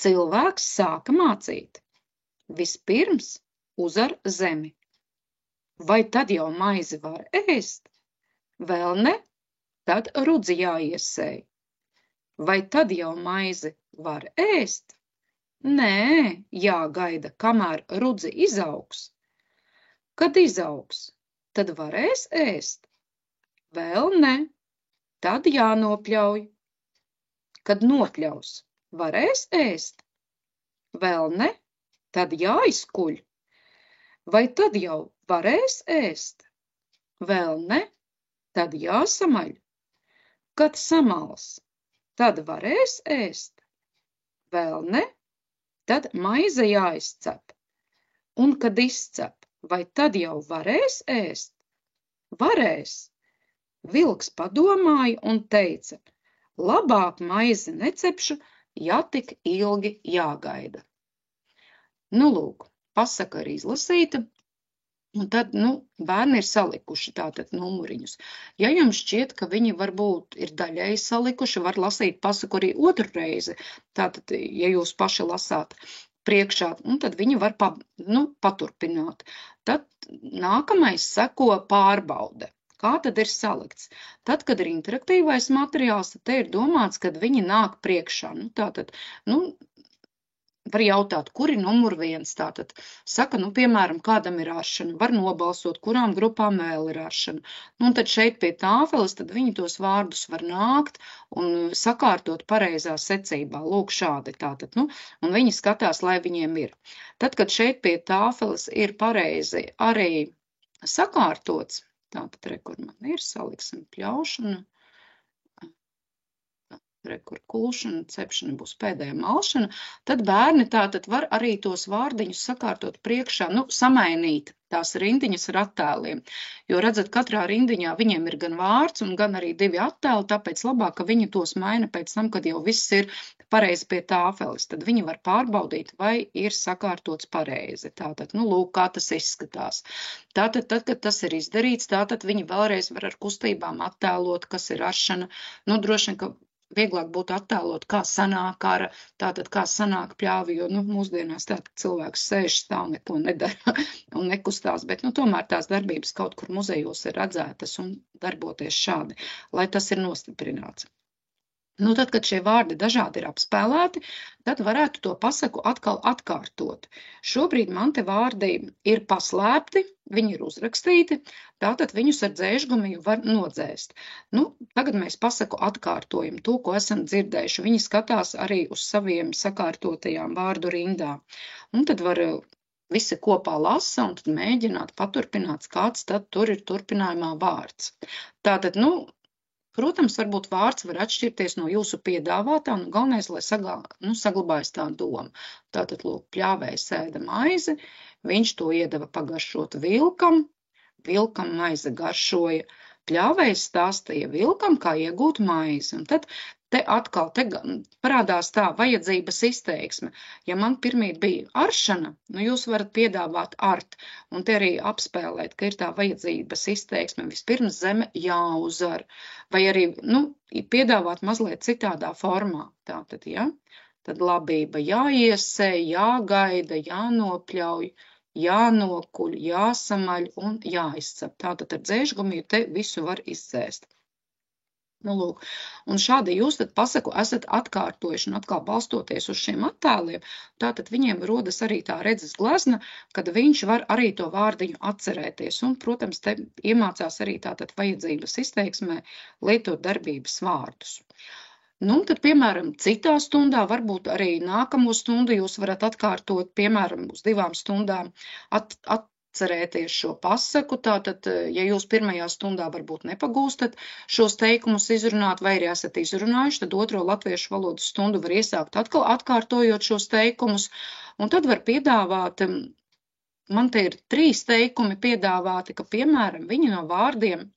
Cilvēks sāka mācīt. Vispirms uzar zemi. Vai tad jau maizi var ēst? Vēl ne, tad rudzi jāiesēj. Vai tad jau maizi var ēst? Nē, jāgaida, kamēr rudzi izaugs. Kad izaugs, tad varēs ēst? Vēl ne, tad jānopļauj. Kad nopļaus, varēs ēst? Vēl ne, tad jāizkuļ. vai tad jau varēs ēst? Vēl ne, tad jāsamaļ. Kad samals, tad varēs ēst? Vēl ne, tad maize jāizcep. Un kad izcep, vai tad jau varēs ēst? Varēs. Vilks padomāja un teica, labāk maizi necepšu, ja tik ilgi jāgaida. Nu, lūk, pasaka ir izlasīta, un tad, bērni ir salikuši tātad numuriņus. Ja jums šķiet, ka viņi varbūt ir daļēji salikuši, var lasīt pasaku arī otru reizi, tātad, ja jūs paši lasāt priekšā, un tad viņi var paturpināt. Tad nākamais seko pārbaude. Kā tad ir salikts? Tad, kad ir interaktīvais materiāls, tad te ir domāts, kad viņi nāk priekšā. Tātad, var jautāt, kur ir numur 1, tātad saka, piemēram, kādam ir aršana, var nobalsot, kurām grupām vēl ir aršana. Un tad šeit pie tāfeles, tad viņi tos vārdus var nākt un sakārtot pareizā secībā. Lūk, šādi tātad, un viņi skatās, lai viņiem ir. Tad, kad šeit pie tāfeles ir pareizi arī sakārtots, tātad, kur man ir, saliksim pļaušana, kur kulšana, cepšana būs pēdējā malšana, tad bērni tātad var arī tos vārdiņus sakārtot priekšā, samainīt tās rindiņas ar attēliem. Jo, redzat, katrā rindiņā viņiem ir gan vārds un gan arī 2 attēli, tāpēc labāk, ka viņi tos maina pēc tam, kad jau viss ir pareizi pie tāfeles. Tad viņi var pārbaudīt, vai ir sakārtots pareizi. Tātad, lūk, kā tas izskatās. Tātad, tad, kad tas ir izdarīts, tātad viņi vēlreiz var ar kustībām attēlot, kas ir aršana. Droši vien, ka vieglāk būtu attēlot, kā sanāk ara, tātad kā sanāk pļāvi, jo mūsdienās tātad cilvēks sēž, stāv, neko nedara un nekustās, bet tomēr tās darbības kaut kur muzejos ir redzētas un darboties šādi, lai tas ir nostiprināts. Tad, kad šie vārdi dažādi ir apspēlēti, tad varētu to pasaku atkal atkārtot. Šobrīd man te vārdi ir paslēpti, viņi ir uzrakstīti, tātad viņus ar dzēžgumiju var nodzēst. Tagad mēs pasaku atkārtojam to, ko esam dzirdējuši. Viņi skatās arī uz saviem sakārtotajām vārdu rindām. Un tad var visi kopā lasa un tad mēģināt paturpināt, kāds tad tur ir turpinājumā vārds. Tātad, protams, varbūt vārds var atšķirties no jūsu piedāvātā, galvenais, lai saglabājas tā doma. Tātad, lūk, pļāvējs ēda maizi, viņš to iedeva pagaršot vilkam, vilkam maize garšoja, pļāvējs stāstīja vilkam, kā iegūt maizi. Un tad te atkal parādās tā vajadzības izteiksme. Ja man pirmīt bija aršana, jūs varat piedāvāt art, un te arī apspēlēt, ka ir tā vajadzības izteiksme. Vispirms zeme jāuzar, vai arī, piedāvāt mazliet citādā formā. Tātad, ja? Tad labība jāiesē, jāgaida, jānopļauj, jānokuļ, jāsamaļ un jāizcep. Tātad ar dzēžgumiju te visu var izdzēst. Lūk, un šādi jūs tad pasaku esat atkārtojuši un atkal balstoties uz šiem attēliem, tātad viņiem rodas arī tā redzes glezna, kad viņš var arī to vārdiņu atcerēties un, protams, te iemācās arī tātad vajadzības izteiksmē lietot darbības vārdus. Tad, piemēram, citā stundā, varbūt arī nākamo stundu jūs varat atkārtot, piemēram, uz 2 stundām atcerēties šo pasaku, tātad, ja jūs pirmajā stundā varbūt nepagūstat šos teikumus izrunāt, vai arī esat izrunājuši, tad 2. latviešu valodas stundu var iesākt atkal atkārtojot šos teikumus, un tad var piedāvāt, man te ir 3 teikumi piedāvāti, ka, piemēram, viņi no vārdiem,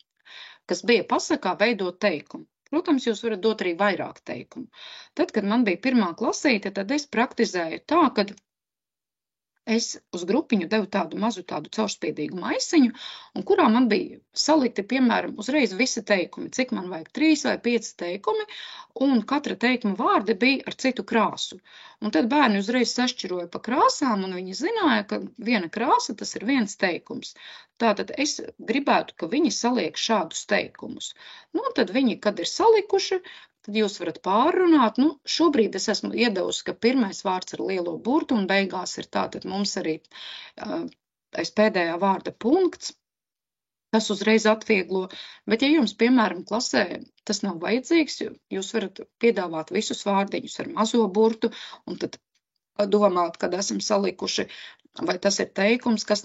kas bija pasakā, veidot teikumu. Protams, jūs varat dot arī vairāk teikumu. Tad, kad man bija 1. klasīte, tad es praktizēju tā, kad es uz grupiņu devu tādu mazu caurspīdīgu maisiņu, un kurā man bija salikti, piemēram, uzreiz visi teikumi, cik man vajag 3 vai 5 teikumi, un katra teikuma vārdi bija ar citu krāsu. Un tad bērni uzreiz sašķiroja pa krāsām, un viņi zināja, ka viena krāsa tas ir viens teikums. Tātad es gribētu, ka viņi saliek šādus teikumus. Un tad viņi, kad ir salikuši, tad jūs varat pārrunāt. Šobrīd es esmu iedevusi, ka pirmais vārds ar lielo burtu un beigās ir tātad mums arī aiz pēdējā vārda punkts. Tas uzreiz atvieglo, bet ja jums, piemēram, klasē tas nav vajadzīgs, jūs varat piedāvāt visus vārdiņus ar mazo burtu un tad domāt, kad esam salikuši vai tas ir teikums, kas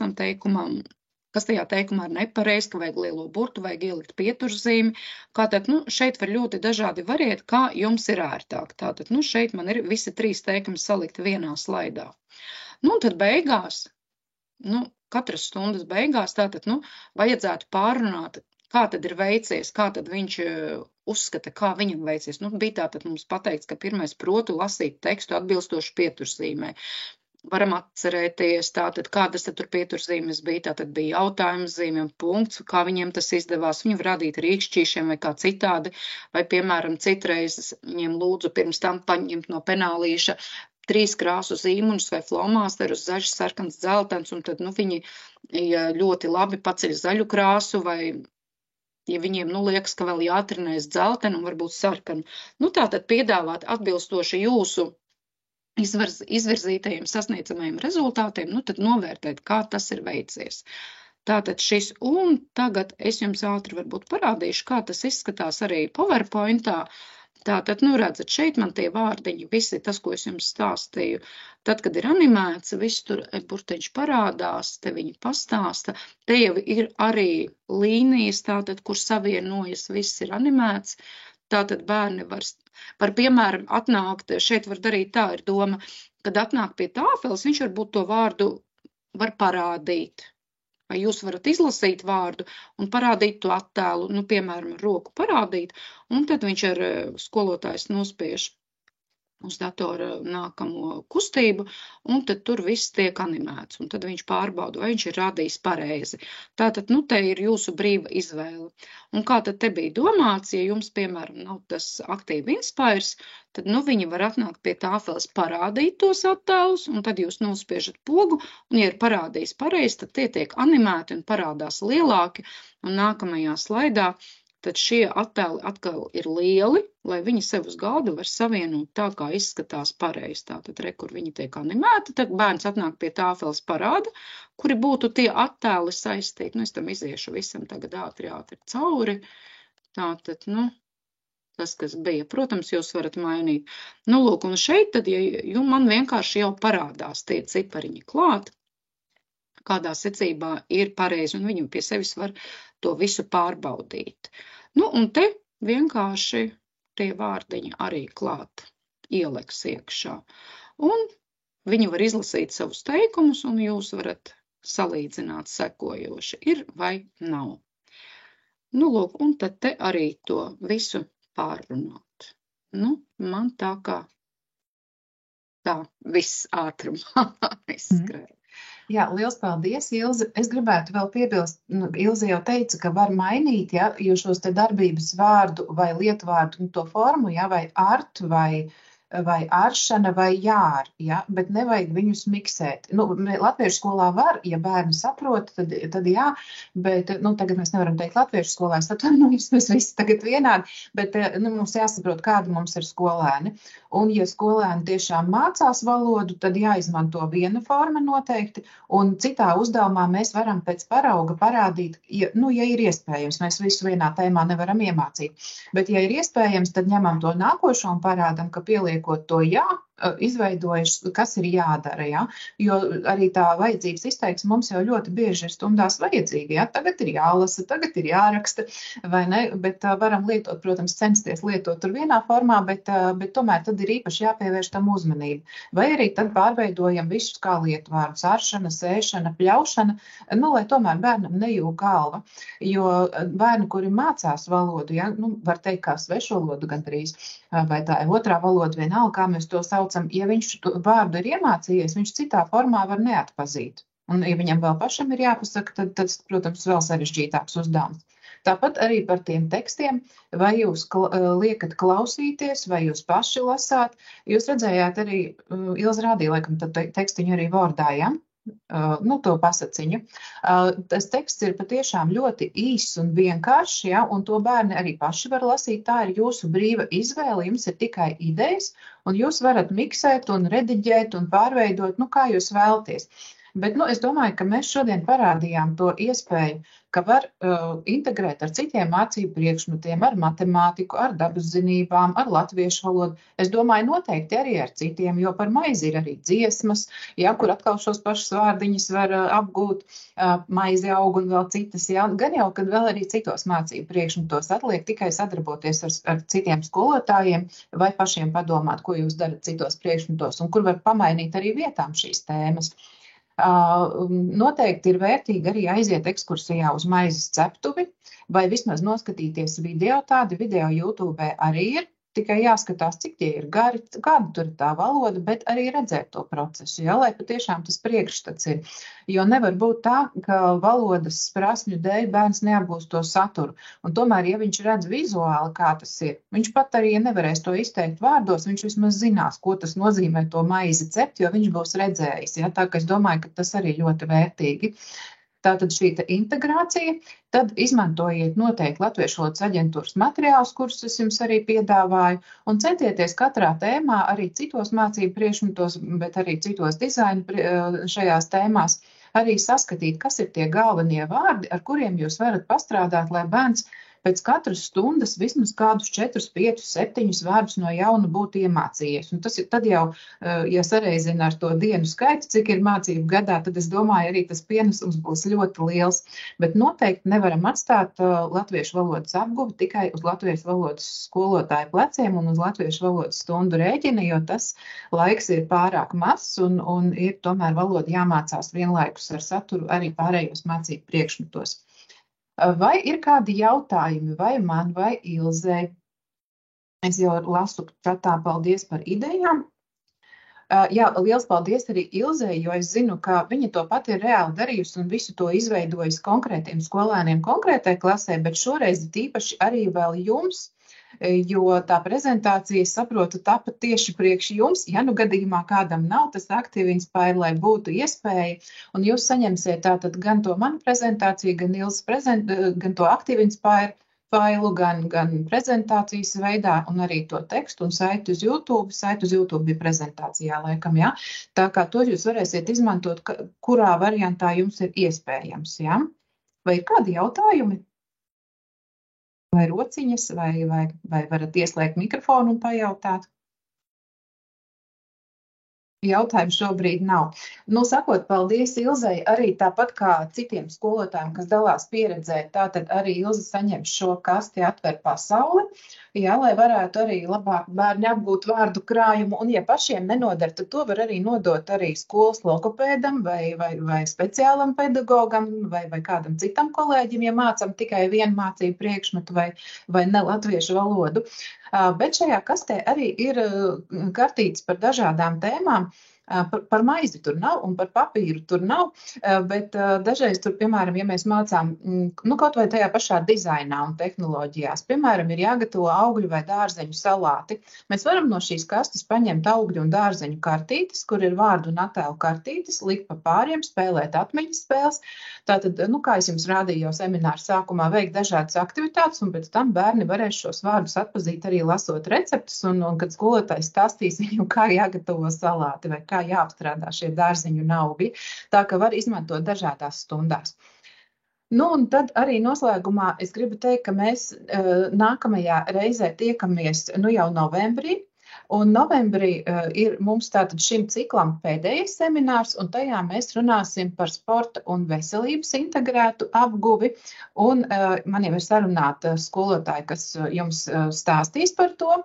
tajā teikumā ir nepareizi, ka vajag lielo burtu, vajag ielikt pieturzīmi. Tātad, šeit var ļoti dažādi variēt, kā jums ir ērtāk. Tātad, šeit man ir visi 3 teikumi salikti vienā slaidā. Un tad beigās, katras stundas beigās, tātad, vajadzētu pārrunāt, kā tad ir veicies, kā tad viņš uzskata, kā viņam veicies. Bija tātad mums pateikts, ka pirmais protu lasīt tekstu atbilstoši pieturzīmē. Varam atcerēties, tātad, kādas tad tur pieturzīmes bija, tātad bija jautājums zīme un punkts, kā viņiem tas izdevās, viņu radīt rīkšķīšiem vai kā citādi, vai, piemēram, citreiz viņiem lūdzu pirms tam paņemt no penālīša 3 krāsu zīmuņus vai flomāsterus, zaļš, sarkans, dzeltens, un tad, viņi ļoti labi paceļ zaļu krāsu vai, ja viņiem, liekas, ka vēl jātrenēs dzeltenu un varbūt sarkanu. Tātad piedāvāt atbilstoši jūsu izvirzītajiem sasniedzamajiem rezultātiem, tad novērtēt, kā tas ir veicies. Tātad šis, un tagad es jums ātri varbūt parādīšu, kā tas izskatās arī PowerPointā. Tātad, redzat, šeit man tie vārdiņi, visi tas, ko es jums stāstīju, tad, kad ir animēts, viss tur burtiņš parādās, te viņi pastāsta, te jau ir arī līnijas, tātad, kur savienojas, viss ir animēts. Tātad bērni var, piemēram, atnākt, šeit var darīt tā, ir doma, kad atnāk pie tāfeles, viņš varbūt to vārdu var parādīt. Vai jūs varat izlasīt vārdu un parādīt to attēlu, piemēram, roku parādīt, un tad viņš ar skolotājs nospiež uz datora nākamo kustību, un tad tur viss tiek animēts, un tad viņš pārbauda, vai viņš ir rādījis pareizi. Tātad, te ir jūsu brīva izvēle. Un kā tad te bija domāts, ja jums, piemēram, nav tas aktīvi inspires, tad, viņi var atnākt pie tāfeles parādīt tos attēlus, un tad jūs nospiežat pogu, un, ja ir parādījis pareizi, tad tie tiek animēti un parādās lielāki, un nākamajā slaidā tad šie attēli atkal ir lieli, lai viņi sev uz galda var savienot tā, kā izskatās pareizi. Tātad, kur viņi tiek animēti, tad bērns atnāk pie tāfeles parāda, kuri būtu tie attēli saistīti. Es tam iziešu visam tagad ātri cauri. Tātad, tas, kas bija. Protams, jūs varat mainīt. Lūk, un šeit tad, ja man vienkārši jau parādās tie cipariņi klāt, kādā secībā ir pareizi, un viņi pie sevis var to visu pārbaudīt. Un te vienkārši tie vārdiņi arī klāt ieliks iekšā. Un viņi var izlasīt savus teikumus, un jūs varat salīdzināt sekojoši, ir vai nav. Lūk, un tad te arī to visu pārrunāt. Man tā kā tā viss ātrumā izskrēja. Jā, liels paldies, Ilze. Es gribētu vēl piebilst, Ilze jau teica, ka var mainīt, jo šos te darbības vārdu vai lietvārdu to formu, vai art, vai aršana, vai jār, bet nevajag viņus miksēt. Latviešu skolā var, ja bērni saprot, tad jā, bet, tagad mēs nevaram teikt latviešu skolā, tad mēs visi tagad vienādi, bet, mums jāsaprot, kādi mums ir skolēni. Un, ja skolēni tiešām mācās valodu, tad jāizmanto viena forma noteikti, un citā uzdevumā mēs varam pēc parauga parādīt, ja ir iespējams, mēs visu vienā tēmā nevaram iemācīt, bet, ja ir iespējams, tad ņemam to nākošo un parādam, ka pieliekot to jā, izveidojuši, kas ir jādara, jo arī tā vajadzības izteiksme mums jau ļoti bieži ir stundās vajadzīga, Tagad ir jālasa, tagad ir jāraksta, vai ne, bet varam lietot, protams, censties lietot tur vienā formā, bet tomēr tad ir īpaši jāpievērš tam uzmanību. Vai arī tad pārveidojam visus kā lietvārdus, aršana, sēšana, pļaušana, lai tomēr bērnam nejūg galva, jo bērni, kuri mācās valodu, var teikt kā svešvalodu gandrīz, vai tā ir otrā valoda, vienalga, kā mēs to saucam, ja viņš vārdu ir iemācījies, viņš citā formā var neatpazīt. Un, ja viņam vēl pašam ir jāpasaka, tad tas, protams, vēl sarežģītāks uzdevums. Tāpat arī par tiem tekstiem, vai jūs liekat klausīties, vai jūs paši lasāt. Jūs redzējāt arī, Ilze rādīja, laikam, tad tekstiņu arī Wordā, to pasaciņu. Tas teksts ir patiešām ļoti īss un vienkāršs, un to bērni arī paši var lasīt. Tā ir jūsu brīva izvēle, jums ir tikai idejas, un jūs varat miksēt un rediģēt un pārveidot, kā jūs vēlaties. Bet es domāju, ka mēs šodien parādījām to iespēju, ka var integrēt ar citiem mācību priekšmetiem, ar matemātiku, ar dabas zinībām, ar latviešu valodu. Es domāju, noteikti arī ar citiem, jo par maizi ir arī dziesmas, kur atkal šos pašus vārdiņus var apgūt, maizi aug un vēl citas. Gan jau, kad vēl arī citos mācību priekšmetos atliek tikai sadarboties ar citiem skolotājiem vai pašiem padomāt, ko jūs darat citos priekšmetos un kur var pamainīt arī vietām šīs tēmas. Noteikti ir vērtīgi arī aiziet ekskursijā uz maizes ceptuvi vai vismaz noskatīties video. Tādi video YouTube arī ir, tikai jāskatās, cik tie ir gari, kāda tur ir tā valoda, bet arī redzēt to procesu, lai patiešām tas priekšstats ir. Jo nevar būt tā, ka valodas prasmju dēļ bērns neapgūst to saturu. Un tomēr, ja viņš redz vizuāli, kā tas ir, viņš pat arī, ja nevarēs to izteikt vārdos, viņš vismaz zinās, ko tas nozīmē to maizi cept, jo viņš būs redzējis. Tā kā es domāju, ka tas arī ļoti vērtīgi. Tātad šī integrācija, tad izmantojiet noteikti Latviešu valodas aģentūras materiālus, kurus es jums arī piedāvāju, un centieties katrā tēmā, arī citos mācību priekšmetos, bet arī citos dizaina šajās tēmās, arī saskatīt, kas ir tie galvenie vārdi, ar kuriem jūs varat pastrādāt, lai bērns pēc katras stundas vismaz kādus 4, 5, 7 vārdus no jauna būtu iemācījies. Un tas ir tad jau, ja sareizina ar to dienu skaitu, cik ir mācību gadā, tad es domāju, arī tas pienesums būs ļoti liels. Bet noteikti nevaram atstāt latviešu valodas apguvi tikai uz latviešu valodas skolotāju pleciem un uz latviešu valodas stundu rēķina, jo tas laiks ir pārāk mazs un ir tomēr valoda jāmācās vienlaikus ar saturu arī pārējos mācību priekšmetos. Vai ir kādi jautājumi vai man, vai Ilzei? Es jau lasu čatā, paldies par idejām. Jā, liels paldies arī Ilzei, jo es zinu, ka viņa to pat ir reāli darījusi un visu to izveidojusi konkrētiem skolēniem konkrētai klasē, bet šoreiz tīpaši arī vēl jums, jo tā prezentācija, saprotu, tapa tieši priekš jums. Ja nu gadījumā kādam nav tas Active Inspire, lai būtu iespēja, un jūs saņemsiet tātad gan to manu prezentāciju, gan Ilzes gan to Active Inspire failu, gan prezentācijas veidā, un arī to tekstu un saiti uz YouTube. Saiti uz YouTube bija prezentācijā laikam, jā. Tā kā to jūs varēsiet izmantot, kurā variantā jums ir iespējams, jā. Vai ir kādi jautājumi? Vai rociņas, vai varat ieslēgt mikrofonu un pajautāt? Jautājumu šobrīd nav. Sakot paldies Ilzei, arī tāpat kā citiem skolotājiem, kas dalās pieredzē, tātad arī Ilze saņem šo kasti Atver pasauli, lai varētu arī labāk bērni apgūt vārdu krājumu, un ja pašiem nenodara, tad to var arī nodot arī skolas logopēdam vai speciālam pedagogam vai kādam citam kolēģim, ja mācam tikai vienu mācību priekšmetu vai ne latviešu valodu. Bet šajā kastē arī ir kartītes par dažādām tēmām. Par maizi tur nav un par papīru tur nav, bet dažreiz tur, piemēram, ja mēs mācām, kaut vai tajā pašā dizainā un tehnoloģijās, piemēram, ir jāgatavo augļu vai dārzeņu salāti. Mēs varam no šīs kastes paņemt augļu un dārzeņu kartītes, kur ir vārdu un attēlu kartītes, likt pa pāriem, spēlēt atmiņas spēles. Tātad, kā es jums rādīju jau semināru sākumā, veikt dažādas aktivitātes, un pēc tam bērni varēs šos vārdus atpazīt arī lasot receptus, un kad skolotājs stāstīs viņu, kā jāgatavo salāti vai kā jāapstrādā šie dārzeņu un augļi. Tā ka var izmantot dažādās stundās. Un tad arī noslēgumā es gribu teikt, ka mēs nākamajā reizē tiekamies jau novembrī. Un novembrī ir mums tātad šim ciklam pēdējais seminārs, un tajā mēs runāsim par sporta un veselības integrētu apguvi. Un man jau ir sarunāta skolotāja, kas jums stāstīs par to,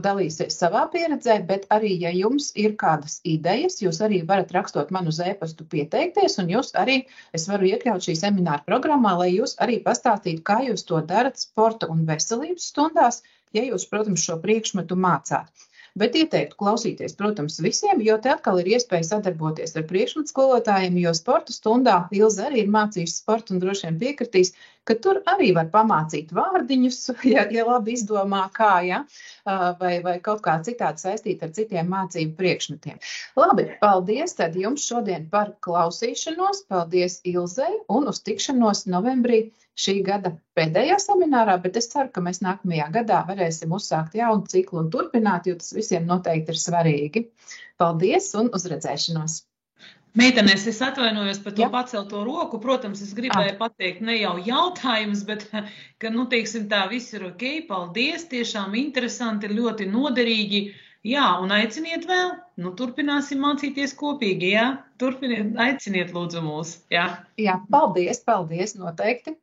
dalīsies savā pieredzē, bet arī, ja jums ir kādas idejas, jūs arī varat rakstot man uz e-pastu pieteikties, un jūs arī, es varu iekļaut šī semināra programmā, lai jūs arī pastāstītu, kā jūs to darat sporta un veselības stundās, ja jūs, protams, šo priekšmetu mācāt. Bet ieteiktu klausīties, protams, visiem, jo te atkal ir iespēja sadarboties ar priekšmetu skolotājiem, jo sporta stundā Ilze arī ir mācījusi sportu un droši vien piekritīs, ka tur arī var pamācīt vārdiņus, ja labi izdomā kā, ja? vai kaut kā citādi saistīt ar citiem mācību priekšmetiem. Labi, paldies tad jums šodien par klausīšanos, paldies Ilzei un uz tikšanos novembrī šī gada pēdējā seminārā, bet es ceru, ka mēs nākamajā gadā varēsim uzsākt jaunu ciklu un turpināt, jo tas visiem noteikti ir svarīgi. Paldies un uz redzēšanos! Meitenēs, es atvainojos par to Jā. pacelto roku. Protams, es gribēju pateikt ne jau jautājums, bet, ka, teiksim tā, viss ir ok, paldies, tiešām interesanti, ļoti noderīgi. Jā, un aiciniet vēl, turpināsim mācīties kopīgi, jā? Aiciniet lūdzu mūs, jā. Jā, paldies, noteikti.